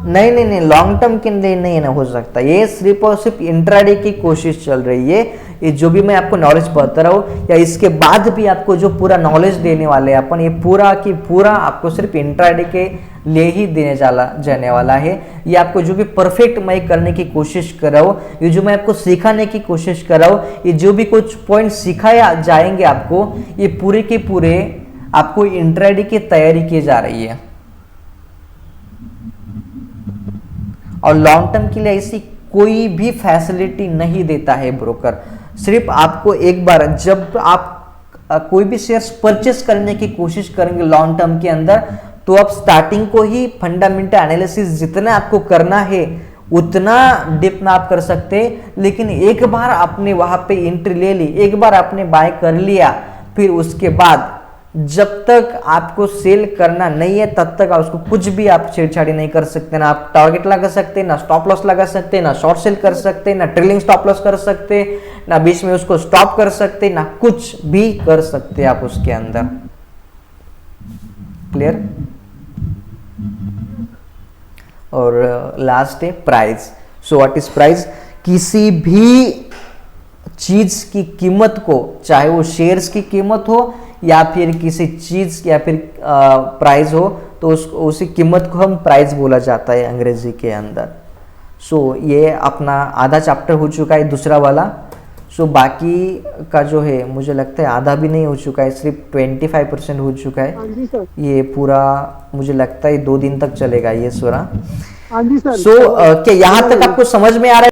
नहीं नहीं नहीं, लॉन्ग टर्म के लिए नहीं ना हो सकता, ये सिर्फ और सिर्फ इंट्राडे की कोशिश चल रही है। ये जो भी मैं आपको नॉलेज बता रहा हूँ या इसके बाद भी आपको जो पूरा नॉलेज देने वाले हैं अपन, ये पूरा की पूरा आपको सिर्फ इंट्राडे के लिए ही देने जाने वाला है। ये आपको जो भी परफेक्ट मैं करने की कोशिश कर रहा हूँ, ये जो मैं आपको सिखाने की कोशिश कर रहा हूँ, ये जो भी कुछ पॉइंट सिखाया जाएंगे आपको, ये पूरे के पूरे आपको इंट्राडे की तैयारी की जा रही है। और लॉन्ग टर्म के लिए ऐसी कोई भी फैसिलिटी नहीं देता है ब्रोकर। सिर्फ आपको एक बार जब आप कोई भी शेयर्स परचेस करने की कोशिश करेंगे लॉन्ग टर्म के अंदर, तो आप स्टार्टिंग को ही फंडामेंटल एनालिसिस जितना आपको करना है उतना डीप में आप कर सकते हैं। लेकिन एक बार आपने वहां पे एंट्री ले ली, एक बार आपने बाय कर लिया, फिर उसके बाद जब तक आपको सेल करना नहीं है तब तक आप उसको कुछ भी आप छेड़छाड़ी नहीं कर सकते। ना आप टारगेट लगा सकते, ना स्टॉप लॉस लगा सकते, ना शॉर्ट सेल कर सकते, ना ट्रेलिंग स्टॉप लॉस कर सकते, ना बीच में उसको स्टॉप कर सकते, ना कुछ भी कर सकते आप उसके अंदर। क्लियर? और लास्ट है price. So what is price? किसी भी चीज की कीमत को, चाहे वो शेयर्स की कीमत हो या फिर किसी चीज या फिर प्राइस हो, तो उसी कीमत को हम प्राइस बोला जाता है अंग्रेजी के अंदर। सो ये अपना आधा चैप्टर हो चुका है, दूसरा वाला। सो बाकी का जो है मुझे लगता है आधा भी नहीं हो चुका है, सिर्फ 25% हो चुका है। हाँ जी सर। ये पूरा मुझे लगता है 2 दिन तक चलेगा ये सूरा। हाँ जी सर। सो क्या यहाँ तक आपको समझ में आ रहा है?